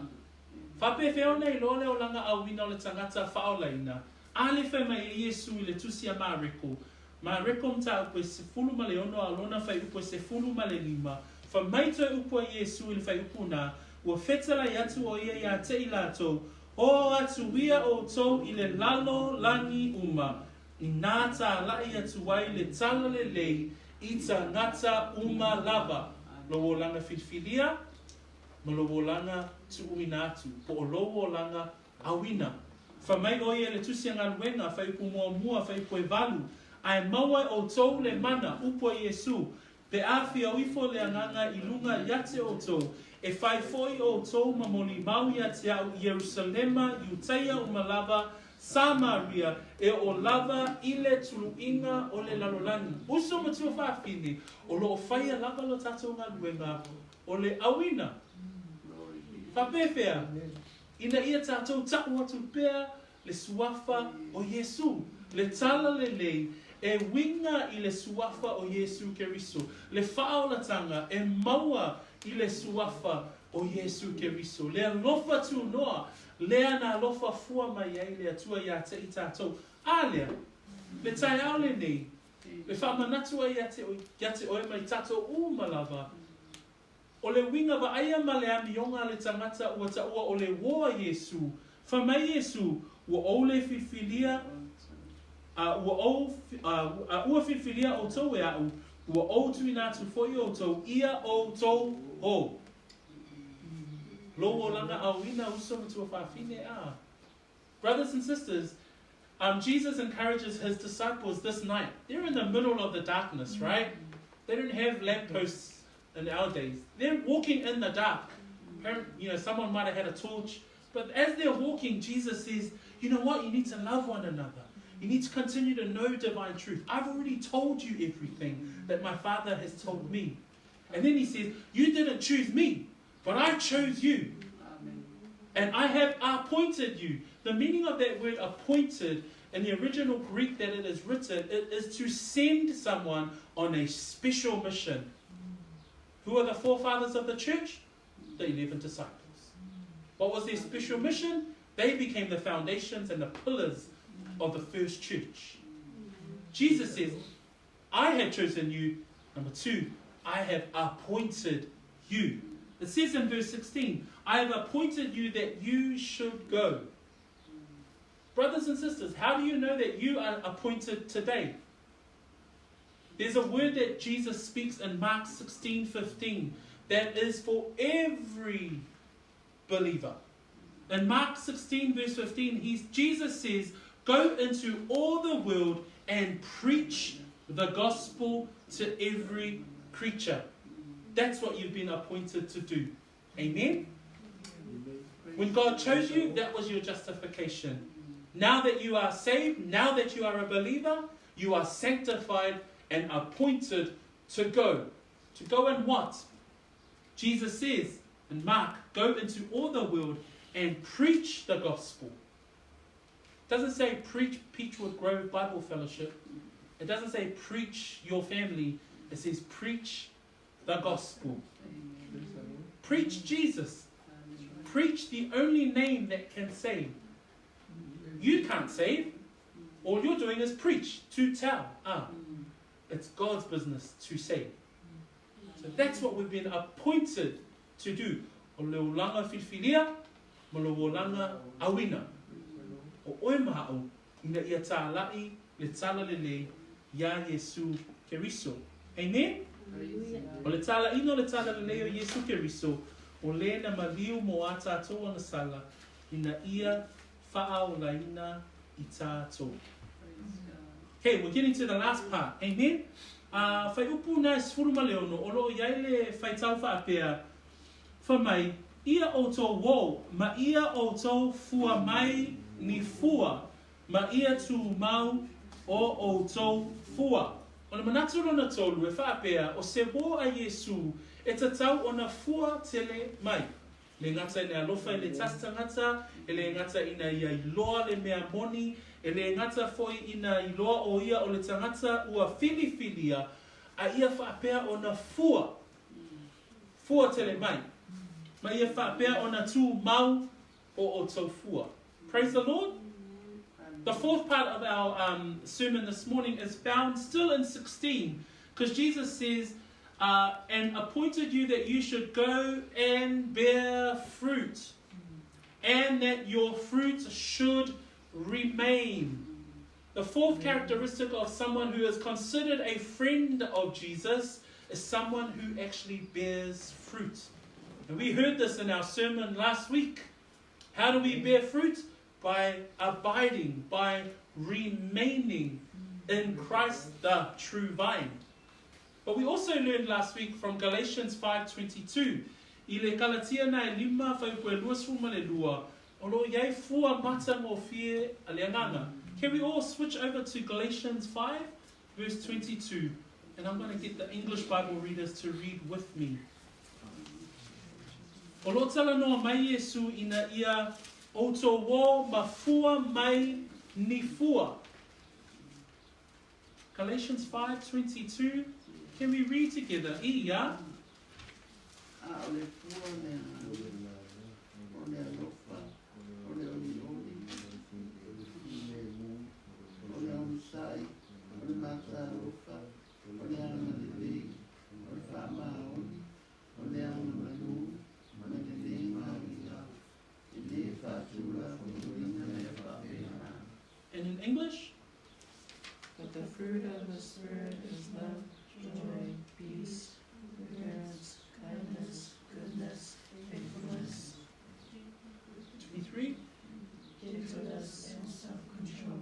Whape whio nei loa le o langa awina o le tangata whaolaina. A le whai mai e Iesu I le tusia maa reko. Maa reko mta upo se fulu ma le ono a lona whai upo se fulu ma le lima. Wha maito upo a Iesu I le whai upo na. Ua whetala I atu o ia ia te I lato. O atu ia o tau I le lalo langi uma. I nā tā lai atu wai le tala le lei. I tā ngata uma lava. Lo o langa whiwhilia. Ma lo o langa tuui nātu. Po o lo o langa awina. Whamai o ia le tusia ngaluenga. Whai upo mua mua. Whai upo e valu. Ai maua o tau le mana. Upo Iesu. Pe awhi au ifo le anganga I lunga iate o tau. E whai foi o tau ma moli mau iate au Yerusalema. Iuteia o malava. Samaria. E o lava I le tuluinga o le lalolangi. Uso matua whawhine. O lo o whaia lava lo tatou ngaluenga. O le awina. Whapewhea. Ina ia tātou tapu atu pēr le suafa o Iesu. Le tala le lei e winga I le suafa o Iesu Keriso. Le whaolatanga e maua I le suafa o Iesu Keriso. Le alofa tu noa. Lea na alofa fua mai ai le atua ia te I tātou. A lea. Le tai aole nei. Le whamanatua ia te oe mai tātou umalava. O le winga wa aia ma le amionga le tangata ua ta ua o le woa Iesu. Whamai Iesu, ua o le whiwhilia, ua whiwhilia o tau e au, ua o tui nātu foi o tau, ia o tau ho. Lo o langa awina uso matua whawhine a. Brothers and sisters, Jesus encourages his disciples this night. They're in the middle of the darkness, right? They don't have lampposts in our days. They're walking in the dark. You know, someone might have had a torch. But as they're walking, Jesus says, you know what? You need to love one another. You need to continue to know divine truth. I've already told you everything that my Father has told me. And then he says, you didn't choose me, but I chose you. And I have appointed you. The meaning of that word appointed in the original Greek that it is written, it is to send someone on a special mission. Who are the forefathers of the church? The 11 disciples. What was their special mission? They became the foundations and the pillars of the first church. Jesus says, I have chosen you. Number 2, I have appointed you. It says in verse 16, I have appointed you that you should go. Brothers and sisters, how do you know that you are appointed today? There's a word that Jesus speaks in Mark 16:15 that is for every believer. In Mark 16 verse 15, Jesus says, go into all the world and preach the gospel to every creature. That's what you've been appointed to do. Amen? When God chose you, that was your justification. Now that you are saved, now that you are a believer, you are sanctified and appointed to go. To go and what? Jesus says in Mark, go into all the world and preach the gospel. It doesn't say preach Peachwood Grove Bible Fellowship. It doesn't say preach your family. It says preach the gospel. Preach Jesus. Preach the only name that can save. You can't save. All you're doing is preach, to tell. It's God's business to save. So that's what we've been appointed to do. O leo langa whiwhiria, mo leo langa awina. O oe mahao, ina ia tā lai, le tala lele, ia Iesu Keriso. Amen? O le tala ino le tala lele o Iesu Keriso, o le na maliu mo a tātou ana sala, ina ia whaao laina I tātou. Okay, we're getting to the last part. Amen? Whai upu nai sfuruma leono, o loo iai le whai tau whaapea, whamai, ia o tō wō, ma ia o tō fua mai ni fua, ma ia tū mau o tō fua. O le manatu rona tōlu e whaapea, o se wō a Iesu, e ta tau o na fua tele mai. Le ngata ina alofa e le tasta ngata, e le ngata ina ia iloa le mea moni, e le ngata foi ina iloa o ia o le tangata ua filifilia, a ia whaapea o na fua. Fua tele mai. Ma ia whaapea o na tū mau o tō fua. Praise the Lord. The fourth part of our sermon this morning is found still in 16, because Jesus says, and appointed you that you should go and bear fruit, and that your fruit should remain. The fourth characteristic of someone who is considered a friend of Jesus is someone who actually bears fruit. And we heard this in our sermon last week. How do we bear fruit? By abiding, by remaining in Christ the true vine. But we also learned last week from Galatians 5:22. I le kalatia na e lima whaipoe luasruma le lua. O lo iai fua mata mo fie a leanganga. Can we all switch over to Galatians 5 verse 22? And I'm going to get the English Bible readers to read with me. O lo tala noa mai Iesu ina ia o tō wō ma fua mai ni fua. Galatians 5:22. Can we read together? Ia. And in English?
But the fruit of the Spirit is love, joy, peace, forbearance, kindness, goodness, faithfulness.
23.
Gentleness and self-control.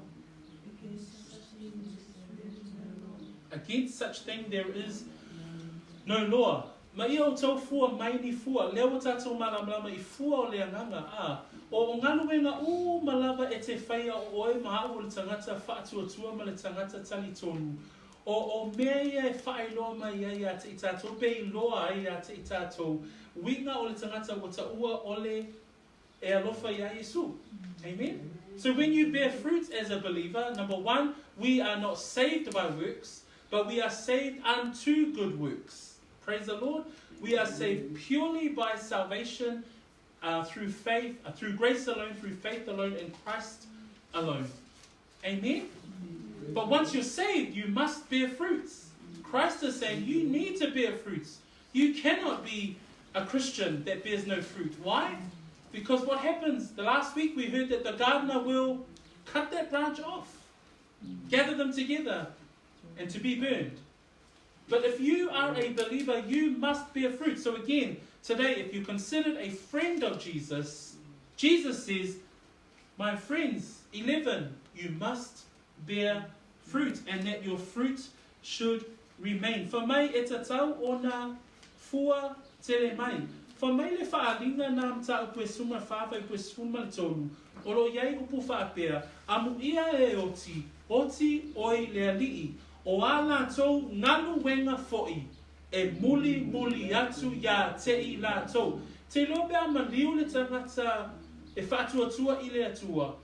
Against such thing there is no law. Ma ia o tau fua mai ni fua, lea o tātou malamalama I fua o lea nganga O ngaluenga o malava e te whaia o oe maha o le tangata whaatuatua ma le tangata tali tonu. O mea ia e whaailoa mai ia te I tātou, pe I loa ia te I tātou. Winga o le tangata o ta ua ole e alofa ia Iesu. Amen? So when you bear fruit as a believer, number one, we are not saved by works, but we are saved unto good works. Praise the Lord. We are saved purely by salvation through faith, through grace alone, through faith alone, in Christ alone. Amen? But once you're saved, you must bear fruits. Christ is saying you need to bear fruits. You cannot be a Christian that bears no fruit. Why? Because what happens? The last week we heard that the gardener will cut that branch off. Gather them together and to be burned. But if you are a believer, you must bear fruit. So again, today, if you're considered a friend of Jesus, Jesus says, my friends, 11, you must bear fruit, and that your fruit should remain. For mai e tatau ona fua tele mai. For mai le whaalinga nā mta upe suma whawai upe suma le tolu. Oro iai upu whaapea. Amu ia e oti oi lea lii. O ala tau nganu wenga foi. E muli atu ya tei la tau. Te lopea maliu le tangata e whaatua i le atua.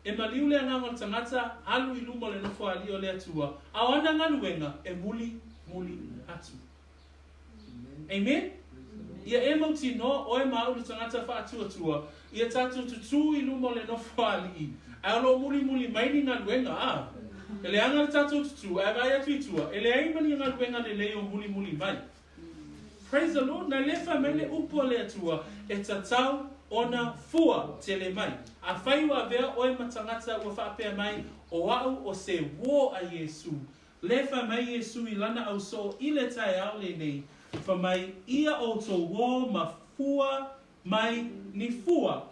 E maliu le nganga tangata halu i lumo le nofo ali o le atua. Awana nganu wenga e muli atu. Amen? Ia e mauti no o e mau le tangata whaatua. Ia tatu tutu i lumo le nofo ali. Alo muli maini nganu wenga Ele anga le tatu tutu, e vai atu itua. Ele aimani ngā ruenga le leo muli mai. Praise the Lord. Na lefa mele upo le atua. E tatau ona fua tele mai. A whaiwa vea oe matangata ua whaapea mai. O au o se wo a Iesu. Lefa mai Iesu I lana au so I le tae au le nei. Fa mai ia o to wo ma fua mai ni fua.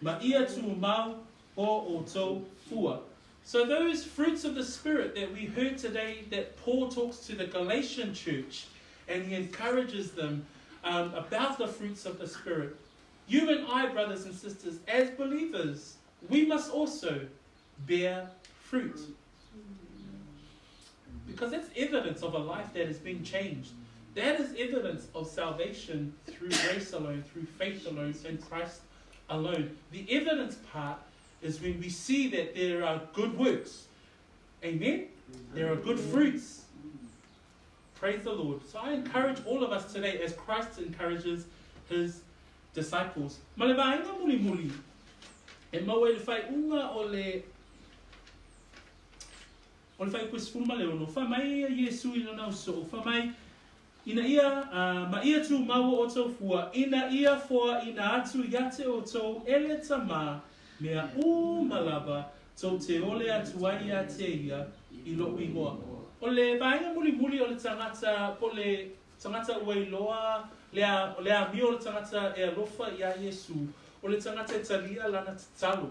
Ma ia tu mau o to fua. So those fruits of the Spirit that we heard today, that Paul talks to the Galatian church, and he encourages them about the fruits of the Spirit. You and I, brothers and sisters, as believers, we must also bear fruit. Because that's evidence of a life that has been changed. That is evidence of salvation through grace alone, through faith alone, and Christ alone. The evidence part is when we see that there are good works. Amen? There are good fruits. Praise the Lord. So I encourage all of us today, as Christ encourages his disciples. Malevainga muli. E maua le fai unga o le fai kues fulma le ono. Fa mai Iesu I lana uso. Fa mai ina ia ma ia tu maua o tau fua. Ina ia foa ina atu yate o tau ele tama. Mea malava tau te ole atuai a te ia I lo ingoa. O le vainga muli o le tangata, po le tangata ua iloa, lea mi o le tangata e alofa I a Iesu, o le tangata e talia lana talo.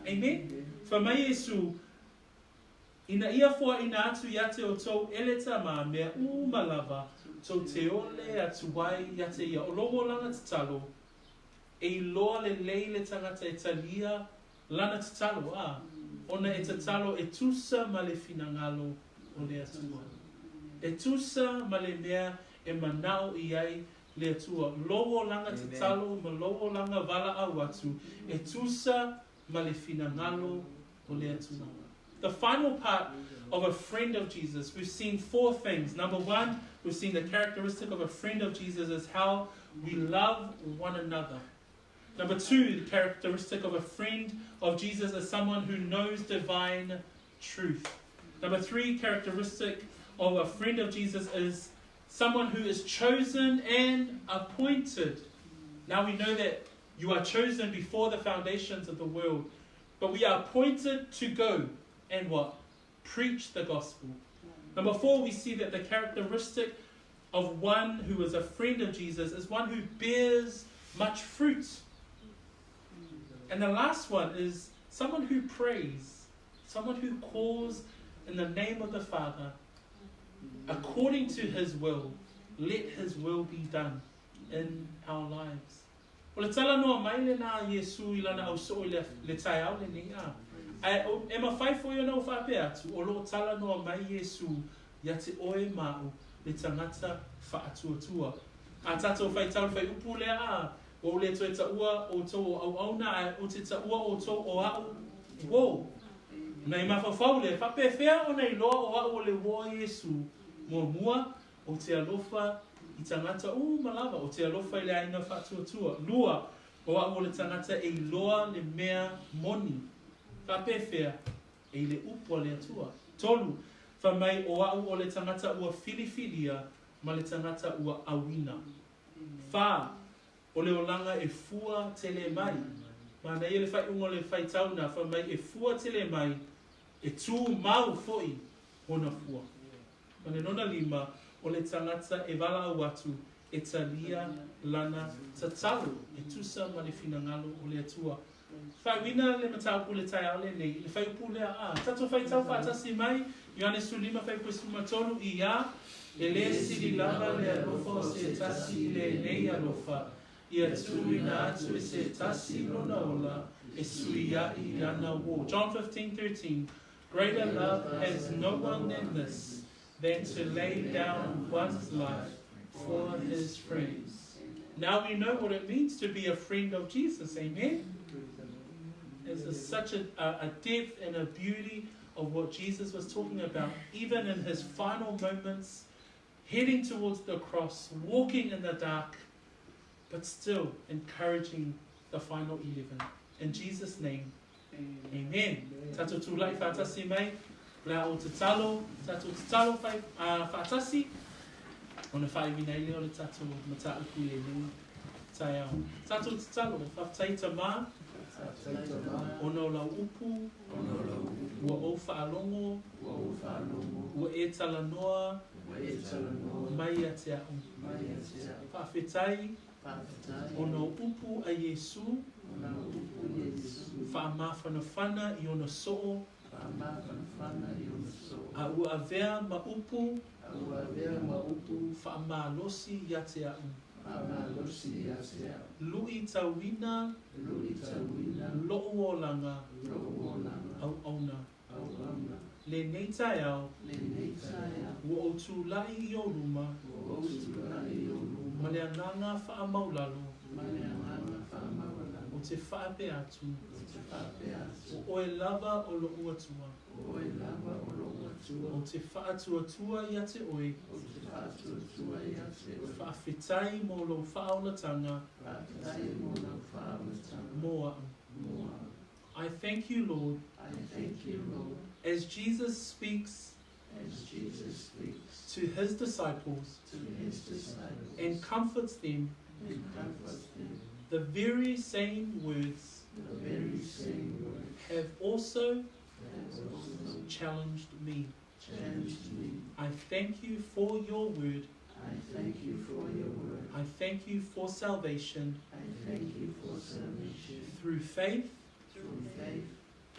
Amen? Fa mai Iesu, ina ia foa ina atu ia te o tau ele tama, mea malava tau te ole atuai ia te ia, o logo lana talo. E loa le lei le tangata e talia lana tatalo ona e tatalo e tusa ma le finangalo o le atua. E tusa ma le mea e manao I ai le atua. Logo langa tatalo ma logo langa vala au atu. E tusa ma le finangalo o le atua. The final part of a friend of Jesus, we've seen 4 things. Number 1, we've seen the characteristic of a friend of Jesus is how we love one another. Number 2, the characteristic of a friend of Jesus is someone who knows divine truth. Number 3, characteristic of a friend of Jesus is someone who is chosen and appointed. Now we know that you are chosen before the foundations of the world, but we are appointed to go and what? Preach the gospel. Number 4, we see that the characteristic of one who is a friend of Jesus is one who bears much fruit. And the last one is someone who prays, someone who calls in the name of the Father, according to his will. Let his will be done in our lives. O le tala noa mai le nā Iesu I lana au so le tai au le ni e ma fai fo yo no fa pe atu o lo tala noa mai Iesu ia te oe mau le tangata fa atua. A tatou fai tau fai upu le o le toi taua o tō au auna o te taua o tō o au. Wow! Nei mawhawhau le whape whea o nei loa o au o le wo Iesu. Mua o te alofa I tangata malava o te alofa I le ainga whatuatua. Lua o au o le tangata e loa le mea moni. Whape whea e le upo le atua. Tolu, whamai o au o le tangata ua filifilia ma le tangata ua awina. Wha o le olanga e fua tele mai. Mana ia le whai ungo le whai tauna, wha mai e fua tele mai, e tū mau foi hona fua. Mana nona lima, o le tangata e wala au atu, e talia lana tatalo, e tusa ma le finangalo o le atua. Whai wina le matau le tai ale nei, le whai upu lea a, tato whai tau whaatasi mai, Ioane sulima whai puesuma tolu i a, e le siri lava le alofa o se tasi le nei alofa, ia tui na atu e se tasi lona ola, e sui a I ana wo. John 15:13, greater love has no one than this, than to lay down one's life for his friends. Now we know what it means to be a friend of Jesus, amen? There's such a depth and a beauty of what Jesus was talking about, even in his final moments, heading towards the cross, walking in the dark, but still encouraging the final 11. In Jesus' name, amen. Tato tūlai whaatasi mai, la o te talo, tato te talo whaatasi, ona whai winaile o le tato mata uku e nei, tai au. Tato te talo, whaftaita mā, ono lau upu, ua o whaalongo, ua e tala noa, mai a te au. Whawhetai, ono upu a Iesu, whaamawhanawhana I ona soo, a ua avea ma upu, whaamalosi I a te au. Lui tawina, loo o langa, au auna. Le nei tai au, ua o tūlai I o ruma, ma le ananga wha maulalo, o te whaape atu, o oe lava o lo uatua, o te whaatuatua I a te oe, whaawhetai mo lo whaaulatanga, moa. I thank you, Lord, as Jesus speaks to his disciples and comforts them, the very same words have also challenged me. I thank you for your word. I thank you for salvation through faith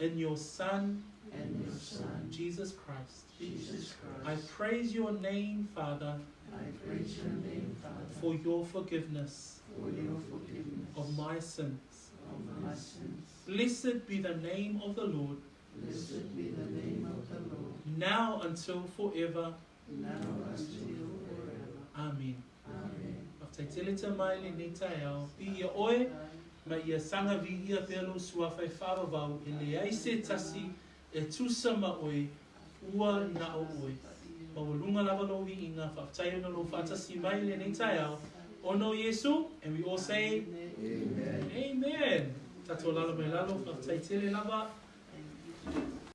in your Son, Jesus Christ. I praise your name, Father, for your forgiveness of my sins. Blessed be the name of the Lord, now until forever. Amen. Taitele te mai le nei tai au, pi ia oe, ma ia sanga vi ia pelo sua whai whawawau, e le aise tasi e tusa ma oe, ua na o oe. Ma walunga lava lo vi inga, whaftai ona lo whatasi mai le nei tai au, ono Iesu, and we all say, Amen. Tato lalo mai lalo, whaftai tele lava.